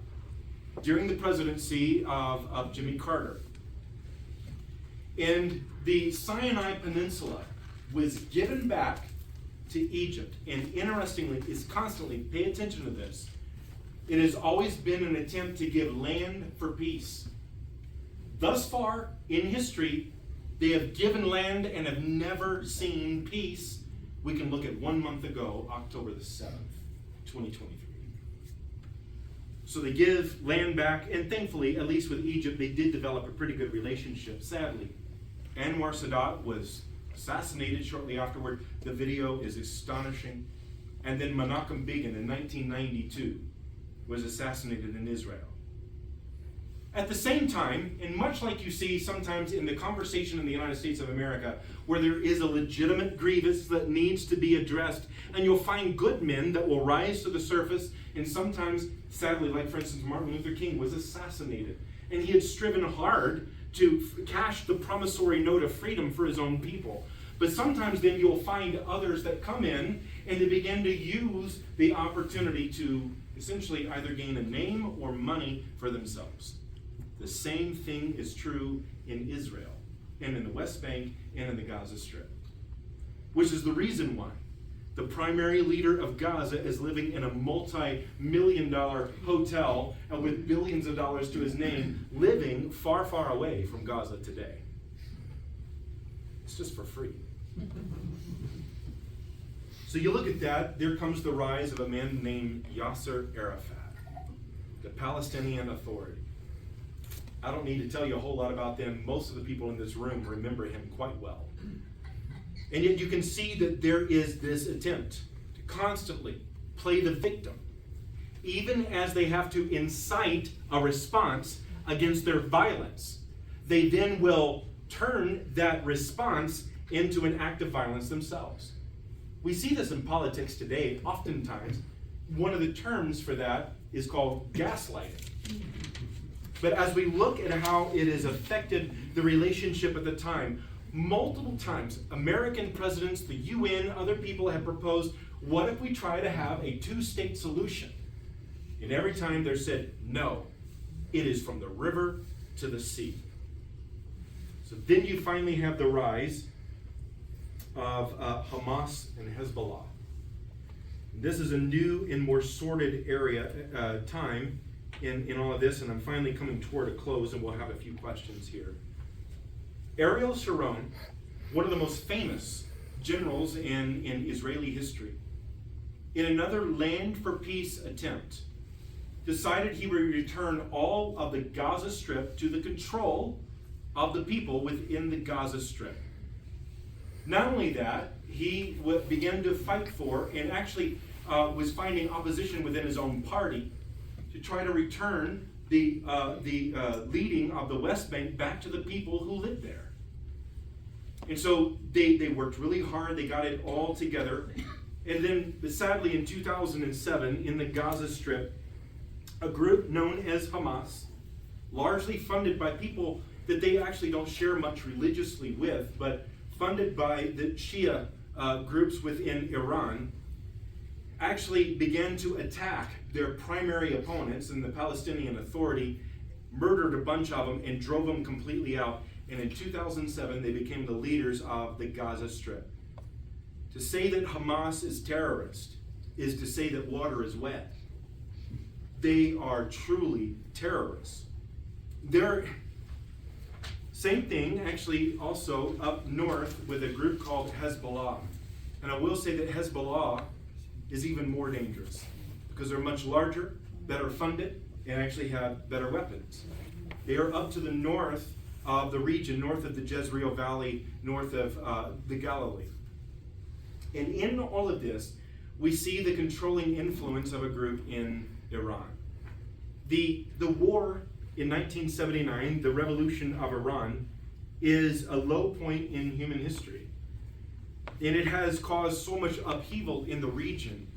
during the presidency of Jimmy Carter. And the Sinai Peninsula was given back to Egypt. And interestingly, is constantly, pay attention to this, it has always been an attempt to give land for peace. Thus far in history, they have given land and have never seen peace. We can look at 1 month ago, October the 7th, 2023. So they give land back, and thankfully, at least with Egypt, they did develop a pretty good relationship. Sadly, Anwar Sadat was assassinated shortly afterward. The video is astonishing. And then Menachem Begin in 1992 was assassinated in Israel. At the same time, and much like you see sometimes in the conversation in the United States of America, where there is a legitimate grievance that needs to be addressed, and you'll find good men that will rise to the surface, and sometimes, sadly, like for instance, Martin Luther King was assassinated, and he had striven hard to cash the promissory note of freedom for his own people. But sometimes then you'll find others that come in and they begin to use the opportunity to essentially either gain a name or money for themselves. The same thing is true in Israel and in the West Bank and in the Gaza Strip, which is the reason why the primary leader of Gaza is living in a multi-million-dollar hotel and with billions of dollars to his name, living far, far away from Gaza today. It's just for free. So you look at that, there comes the rise of a man named Yasser Arafat, the Palestinian Authority. I don't need to tell you a whole lot about them. Most of the people in this room remember him quite well. And yet you can see that there is this attempt to constantly play the victim, even as they have to incite a response against their violence. They then will turn that response into an act of violence themselves. We see this in politics today. Oftentimes, one of the terms for that is called gaslighting. But as we look at how it has affected the relationship at the time, multiple times, American presidents, the UN, other people have proposed, what if we try to have a two-state solution? And every time they're said, no, it is from the river to the sea. So then you finally have the rise of Hamas and Hezbollah. This is a new and more sordid time in all of this, and I'm finally coming toward a close, and we'll have a few questions here. Ariel Sharon, one of the most famous generals in Israeli history, in another land for peace attempt, decided he would return all of the Gaza Strip to the control of the people within the Gaza Strip. Not only that, he began to fight for, and actually was finding opposition within his own party, to try to return the leading of the West Bank back to the people who lived there. And so they worked really hard, they got it all together. And then, sadly, in 2007, in the Gaza Strip, a group known as Hamas, largely funded by people that they actually don't share much religiously with, but funded by the Shia groups within Iran, actually began to attack their primary opponents in the Palestinian Authority, murdered a bunch of them, and drove them completely out. And in 2007, they became the leaders of the Gaza Strip. To say that Hamas is terrorist is to say that water is wet. They are truly terrorists. Same thing, actually, also up north with a group called Hezbollah. And I will say that Hezbollah is even more dangerous because they're much larger, better funded, and actually have better weapons. They are up to the north of the region, north of the Jezreel Valley, north of the Galilee. And in all of this, we see the controlling influence of a group in Iran. The war in 1979, the revolution of Iran, is a low point in human history. And it has caused so much upheaval in the region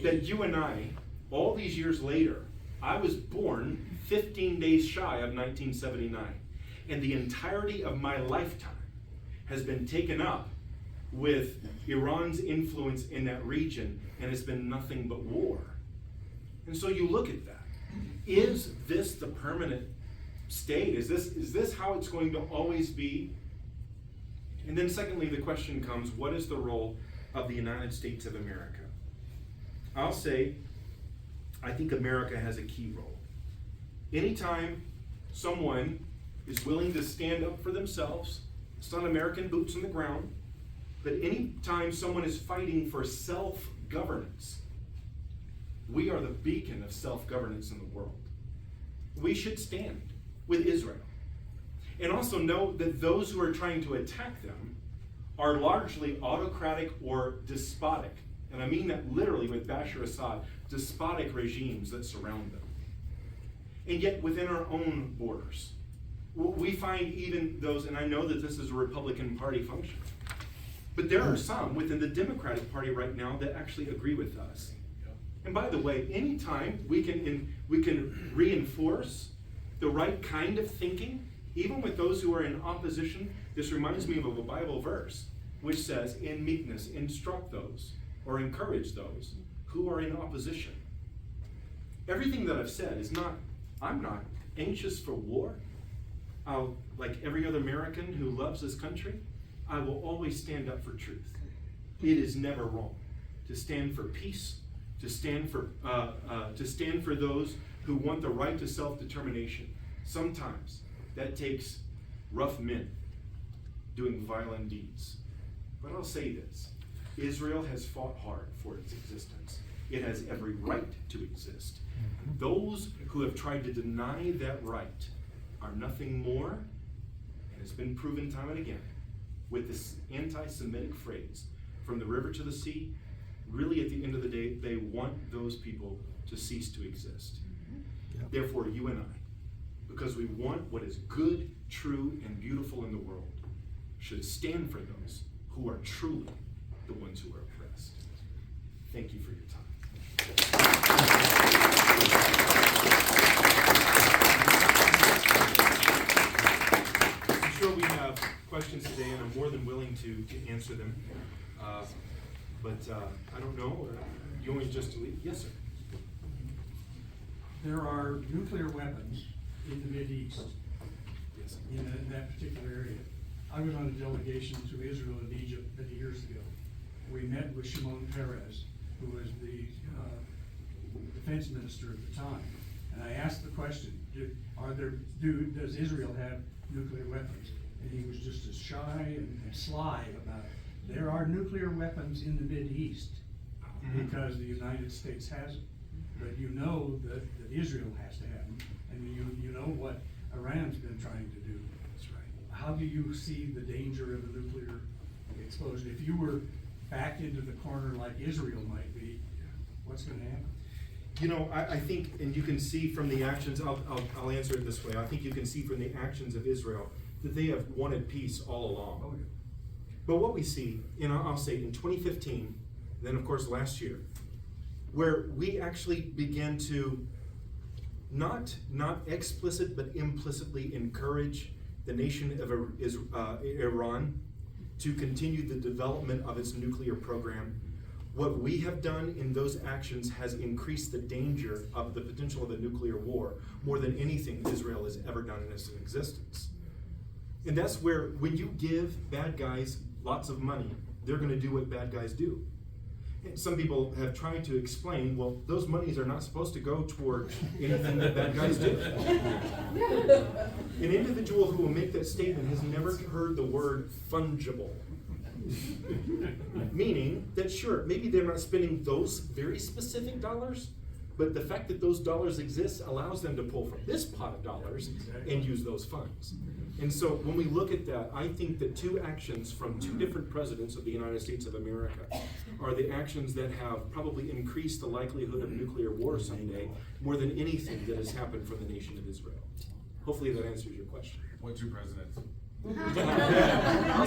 that you and I, all these years later, I was born 15 days shy of 1979. And the entirety of my lifetime has been taken up with Iran's influence in that region, and it's been nothing but war. And so you look at that. Is this the permanent state? Is this how it's going to always be? And then secondly, the question comes, what is the role of the United States of America? I'll say, I think America has a key role. Anytime someone is willing to stand up for themselves, it's not American boots on the ground, but anytime someone is fighting for self-governance, we are the beacon of self-governance in the world. We should stand with Israel. And also know that those who are trying to attack them are largely autocratic or despotic. And I mean that literally with Bashar Assad, despotic regimes that surround them. And yet within our own borders, we find even those, and I know that this is a Republican Party function, but there are some within the Democratic Party right now that actually agree with us. And by the way, anytime we can reinforce the right kind of thinking, even with those who are in opposition, this reminds me of a Bible verse, which says, in meekness, instruct those, or encourage those who are in opposition. Everything that I've said is not, I'm not anxious for war. Like every other American who loves this country, I will always stand up for truth. It is never wrong to stand for peace, to stand for those who want the right to self-determination. Sometimes that takes rough men doing violent deeds. But I'll say this, Israel has fought hard for its existence. It has every right to exist. Those who have tried to deny that right are nothing more, and it's been proven time and again, with this anti-Semitic phrase, from the river to the sea, really at the end of the day, they want those people to cease to exist. Yep. Therefore, you and I, because we want what is good, true, and beautiful in the world, should stand for those who are truly the ones who are oppressed. Thank you for your time. I'm sure we have questions today, and I'm more than willing to answer them. But I don't know, you want me just to leave? Yes, sir. There are nuclear weapons in the Mideast, Yes. in that particular area. I was on a delegation to Israel and Egypt many years ago. We met with Shimon Peres, who was the defense minister at the time. And I asked the question, does Israel have nuclear weapons? And he was just as shy and sly about it. There are nuclear weapons in the Mideast because the United States has them. But you know that Israel has to have them, and you know what Iran's been trying to do. That's right. How do you see the danger of a nuclear explosion? If you were backed into the corner like Israel might be, what's going to happen? You know, I think, and you can see from the actions, I'll answer it this way. I think you can see from the actions of Israel that they have wanted peace all along. Oh, yeah. But what we see, I'll say in 2015, then of course last year, where we actually began to not explicit but implicitly encourage the nation of Iran to continue the development of its nuclear program. What we have done in those actions has increased the danger of the potential of a nuclear war more than anything Israel has ever done in its existence. And that's where, when you give bad guys lots of money, they're going to do what bad guys do. And some people have tried to explain, well, those monies are not supposed to go toward anything that bad guys do. An individual who will make that statement has never heard the word fungible. Meaning that sure, maybe they're not spending those very specific dollars, but the fact that those dollars exist allows them to pull from this pot of dollars and use those funds. And so when we look at that, I think that two actions from two different presidents of the United States of America are the actions that have probably increased the likelihood of nuclear war someday more than anything that has happened for the nation of Israel. Hopefully that answers your question. What two presidents? I'll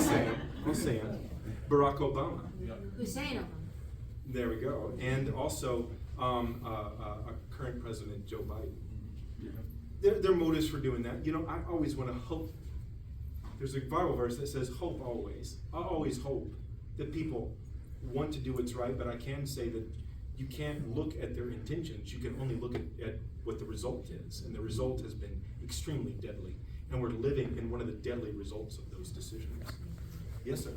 say it. Barack Obama. Hussein Obama. There we go. And also a current president, Joe Biden. Their motives for doing that. You know, I always want to hope. There's a Bible verse that says, hope always. I always hope that people want to do what's right, but I can say that you can't look at their intentions. You can only look at what the result is. And the result has been extremely deadly. And we're living in one of the deadly results of those decisions. Yes, sir.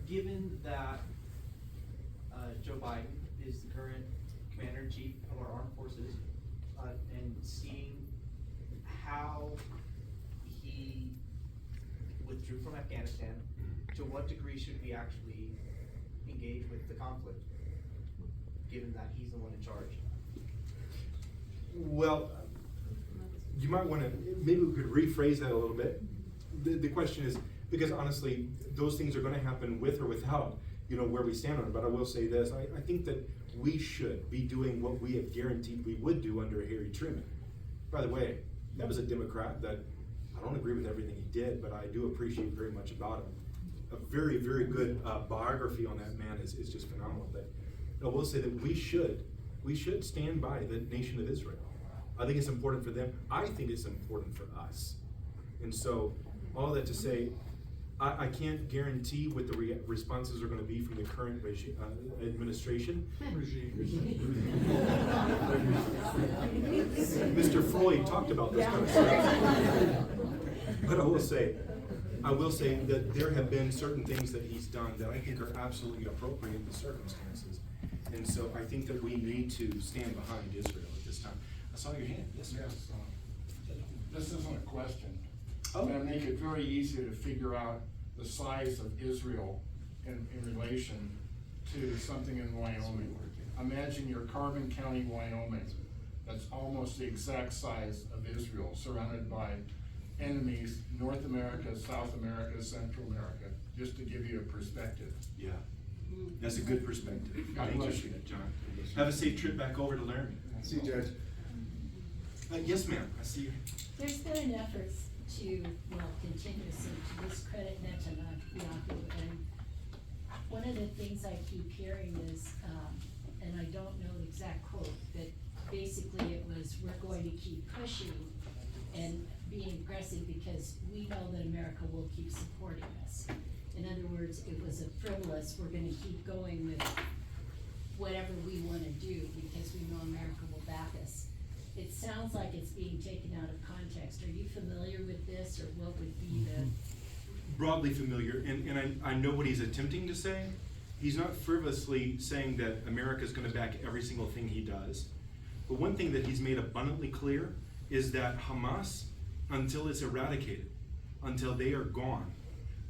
Given that Joe Biden is the current commander-in-chief of our armed forces, and seeing how he withdrew from Afghanistan, to what degree should we actually engage with the conflict, given that he's the one in charge? Well, you might wanna, maybe we could rephrase that a little bit. The question is, because honestly, those things are gonna happen with or without, where we stand on it, but I will say this, I think that we should be doing what we have guaranteed we would do under Harry Truman. By the way, that was a Democrat that, I don't agree with everything he did, but I do appreciate very much about him. A very, very good biography on that man is just phenomenal. But I will say that we should stand by the nation of Israel. I think it's important for them. I think it's important for us. And so, all that to say, I can't guarantee what the responses are going to be from the current administration. Mr. Floyd talked about this kind of stuff. But I will say that there have been certain things that he's done that I think are absolutely appropriate in the circumstances. And so I think that we need to stand behind Israel at this time. I saw your hand. Yes, sir. Yes, this isn't a question. Oh. And make it very easy to figure out the size of Israel in relation to something in Wyoming. Imagine your Carbon County, Wyoming. That's almost the exact size of Israel, surrounded by enemies, North America, South America, Central America, just to give you a perspective. Yeah, that's a good perspective. God Thank bless you, you. John. Have a safe trip back over to Laramie. See you, Judge. Yes, ma'am, I see you. There's been an effort to, continuously to discredit Netanyahu, and one of the things I keep hearing is, and I don't know the exact quote, but basically it was, we're going to keep pushing and being aggressive because we know that America will keep supporting us. In other words, it was a frivolous, we're gonna keep going with whatever we wanna do because we know America will back us. It sounds like it's being taken out of context. Are you familiar with this, or what would be the? Broadly familiar, and I know what he's attempting to say. He's not frivolously saying that America's gonna back every single thing he does. But one thing that he's made abundantly clear is that Hamas, until it's eradicated, until they are gone,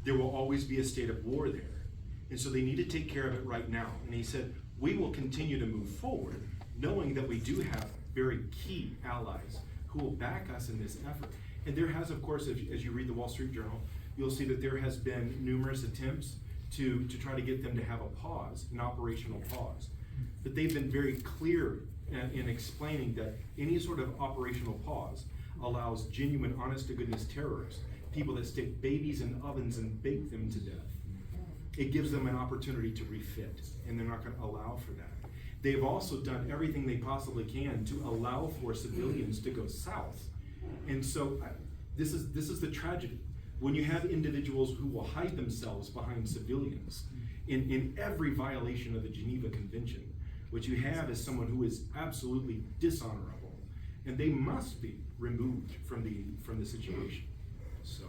there will always be a state of war there. And so they need to take care of it right now. And he said, we will continue to move forward, knowing that we do have very key allies who will back us in this effort. And there has, of course, as you read the Wall Street Journal, you'll see that there has been numerous attempts to try to get them to have a pause, an operational pause. But they've been very clear in explaining that any sort of operational pause allows genuine, honest-to-goodness terrorists, people that stick babies in ovens and bake them to death. It gives them an opportunity to refit, and they're not going to allow for that. They've also done everything they possibly can to allow for civilians to go south. And so this is the tragedy. When you have individuals who will hide themselves behind civilians in every violation of the Geneva Convention, what you have is someone who is absolutely dishonorable, and they must be removed from the situation. So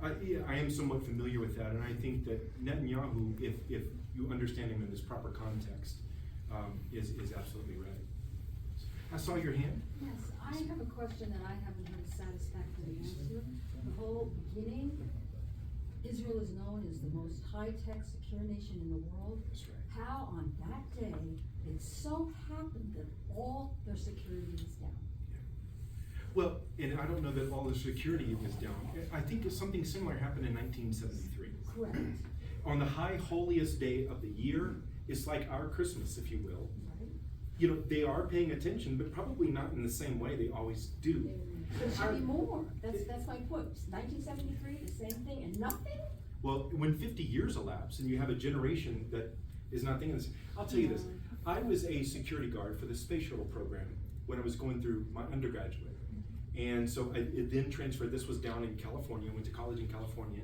I am somewhat familiar with that, and I think that Netanyahu, if you understand him in this proper context, is absolutely right. I saw your hand. Yes, I have a question that I haven't heard a satisfactory answer. The whole beginning, Israel is known as the most high-tech, secure nation in the world. That's right. How on that day, it so happened that all their security is down? Well, and I don't know that all the security was down. I think something similar happened in 1973. Correct. On the high holiest day of the year, it's like our Christmas, if you will. Right? They are paying attention, but probably not in the same way they always do. There should be more. That's my point. 1973, the same thing, and nothing? Well, when 50 years elapse and you have a generation that is not thinking this, I'll tell you this. I was a security guard for the Space Shuttle program when I was going through my undergraduate. And so it then transferred, this was down in California, I went to college in California.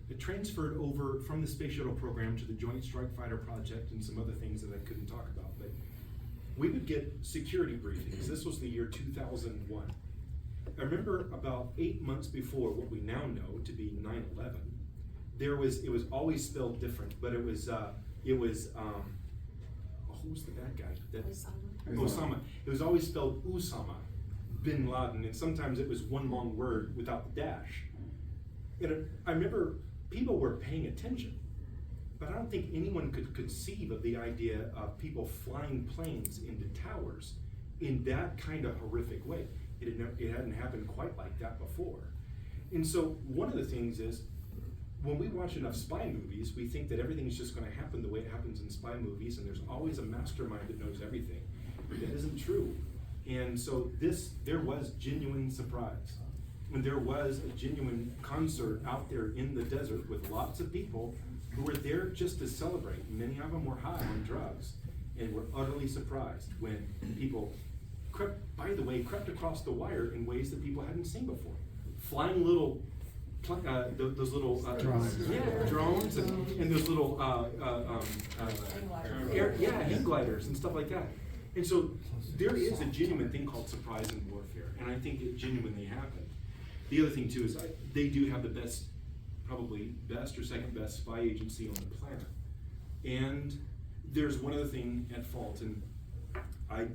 It transferred over from the Space Shuttle program to the Joint Strike Fighter project and some other things that I couldn't talk about. But we would get security briefings. This was the year 2001. I remember about 8 months before what we now know to be 9/11, it was always spelled different, but it was, who's the bad guy? Osama. It was always spelled Usama bin Laden, and sometimes it was one long word without the dash. And I remember people were paying attention, but I don't think anyone could conceive of the idea of people flying planes into towers in that kind of horrific way. It hadn't happened quite like that before. And so one of the things is, when we watch enough spy movies, we think that everything's just gonna happen the way it happens in spy movies, and there's always a mastermind that knows everything. That isn't true. And so there was genuine surprise. And there was a genuine concert out there in the desert with lots of people who were there just to celebrate. Many of them were high on drugs and were utterly surprised when people crept across the wire in ways that people hadn't seen before. Flying little, those little drones and those little hang gliders and stuff like that. And so there is a genuine thing called surprise in warfare, and I think it genuinely happened. The other thing too is they do have the best, probably best or second best spy agency on the planet. And there's one other thing at fault, and I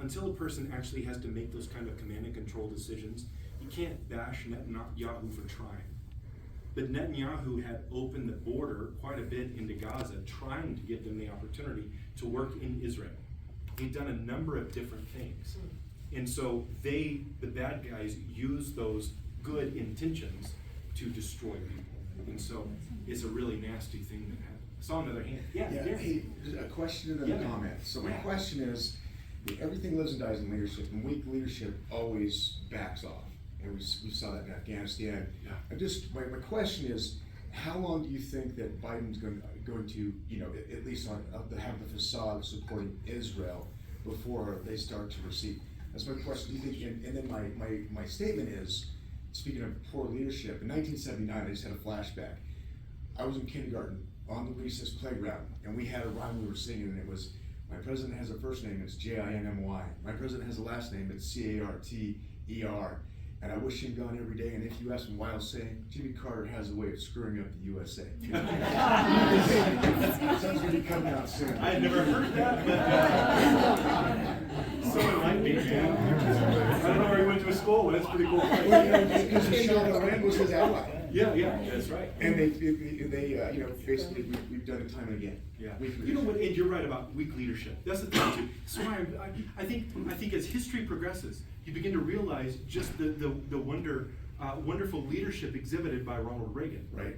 until a person actually has to make those kind of command and control decisions, you can't bash Netanyahu for trying. But Netanyahu had opened the border quite a bit into Gaza, trying to give them the opportunity to work in Israel. He'd done a number of different things. And so the bad guys use those good intentions to destroy people. And so it's a really nasty thing that happened. I saw another hand. Yeah, Hey, a question and then a comment. So my question is, everything lives and dies in leadership, and weak leadership always backs off. And we saw that in Afghanistan. Yeah. My question is, how long do you think that Biden's going to, at least have the facade of supporting Israel before they start to recede? That's my question. Do you think? And then my statement is, speaking of poor leadership, in 1979, I just had a flashback. I was in kindergarten on the recess playground, and we had a rhyme we were singing, and it was, my president has a first name, it's Jinmy. My president has a last name, it's Carter. And I wish him gone every day, and if you ask him why, I'll say, Jimmy Carter has a way of screwing up the USA. Sounds gonna be coming out soon. I had never heard that, but someone might be. I don't know where he went to school, but it's pretty cool. Well, because Charlotte Rand was his ally. Yeah, that's right. And they basically, we've done it time and again. Yeah, Weak you know leadership. what, and you're right about weak leadership. That's the thing too. So I think as history progresses, you begin to realize just the wonderful leadership exhibited by Ronald Reagan. Right.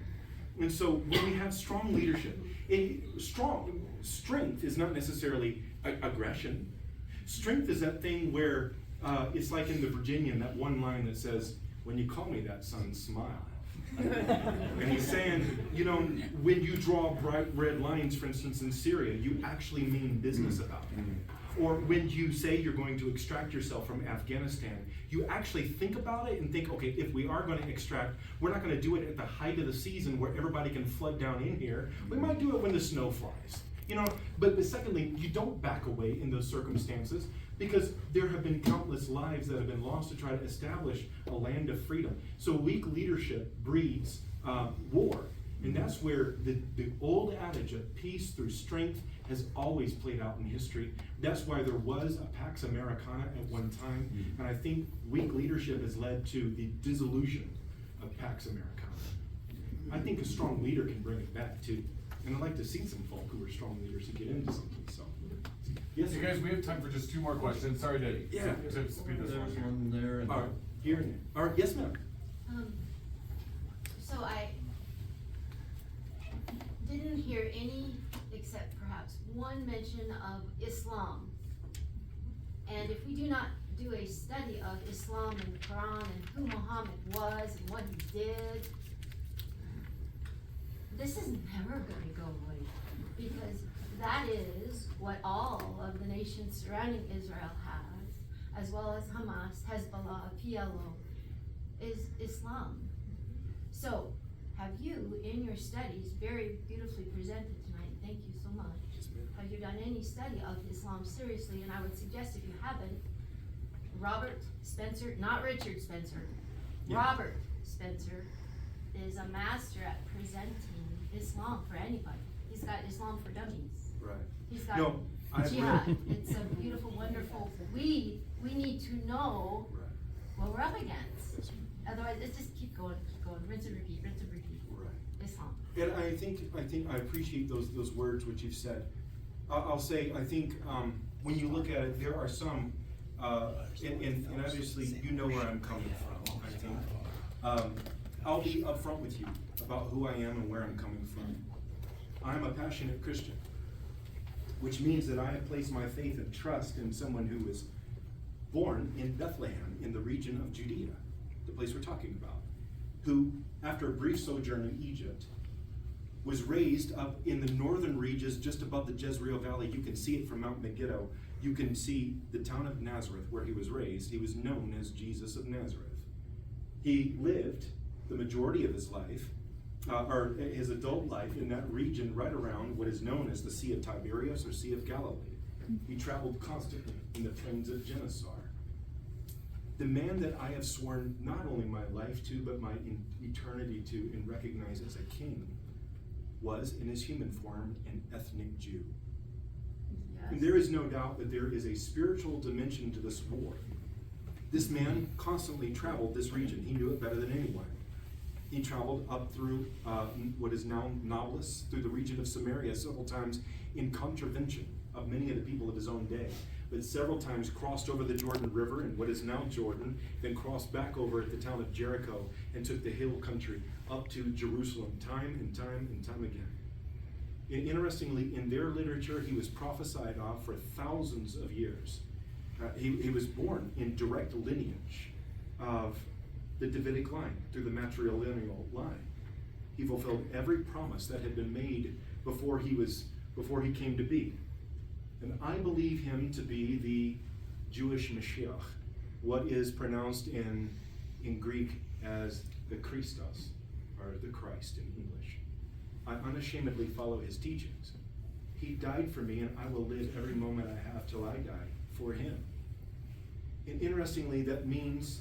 And so when we have strong leadership, strength is not necessarily aggression. Strength is that thing where it's like in The Virginian, that one line that says, "When you call me that, son, smile." And he's saying, when you draw bright red lines, for instance, in Syria, you actually mean business about it. Or when you say you're going to extract yourself from Afghanistan, you actually think about it and think, okay, if we are going to extract, we're not going to do it at the height of the season where everybody can flood down in here. We might do it when the snow flies. But secondly, you don't back away in those circumstances, because there have been countless lives that have been lost to try to establish a land of freedom. So weak leadership breeds war. And that's where the old adage of peace through strength has always played out in history. That's why there was a Pax Americana at one time. And I think weak leadership has led to the dissolution of Pax Americana. I think a strong leader can bring it back too. And I'd like to see some folk who are strong leaders to get into something, so. Yes, You guys, we have time for just 2 more questions. Sorry to speed this There's one. one there and All right, here and there. All right, yes, ma'am. So I didn't hear any, except perhaps one mention of Islam. And if we do not do a study of Islam and the Quran and who Muhammad was and what he did, this is never gonna go away, because that is what all of the nations surrounding Israel has, as well as Hamas, Hezbollah, PLO, is Islam. So, have you, in your studies, very beautifully presented tonight, thank you so much, have you done any study of Islam seriously? And I would suggest, if you haven't, Robert Spencer, not Richard Spencer, Yeah. Robert Spencer, is a master at presenting Islam for anybody. He's got Islam for dummies. Right. He's got No, I agree. jihad. It's a beautiful, wonderful, we need to know Right. what we're up against. Otherwise, it's just keep going, rinse and repeat, Right. Islam. And I think I appreciate those words which you've said. I'll say, I think, when you look at it, there are some, and obviously you know where I'm coming from, I think. I'll be upfront with you about who I am and where I'm coming from. I'm a passionate Christian, which means that I have placed my faith and trust in someone who was born in Bethlehem in the region of Judea, the place we're talking about, who, after a brief sojourn in Egypt, was raised up in the northern regions just above the Jezreel Valley. You can see it from Mount Megiddo. You can see the town of Nazareth where he was raised. He was known as Jesus of Nazareth. He lived the majority of his life, or his adult life, in that region right around what is known as the Sea of Tiberias or Sea of Galilee. He traveled constantly in the plains of Genesar. The man that I have sworn not only my life to, but my eternity to, and recognize as a king, was, in his human form, an ethnic Jew. And there is no doubt that there is a spiritual dimension to this war. This man constantly traveled this region. He knew it better than anyone. He traveled up through what is now Nablus, through the region of Samaria, several times in contravention of many of the people of his own day, but several times crossed over the Jordan River in what is now Jordan, then crossed back over at the town of Jericho and took the hill country up to Jerusalem time and time again. And interestingly, in their literature, he was prophesied of for thousands of years. He was born in direct lineage of the Davidic line, through the matrilineal line. He fulfilled every promise that had been made before he came to be. And I believe him to be the Jewish Mashiach, what is pronounced in Greek as the Christos, or the Christ in English. I unashamedly follow his teachings. He died for me, and I will live every moment I have till I die for him. And interestingly, that means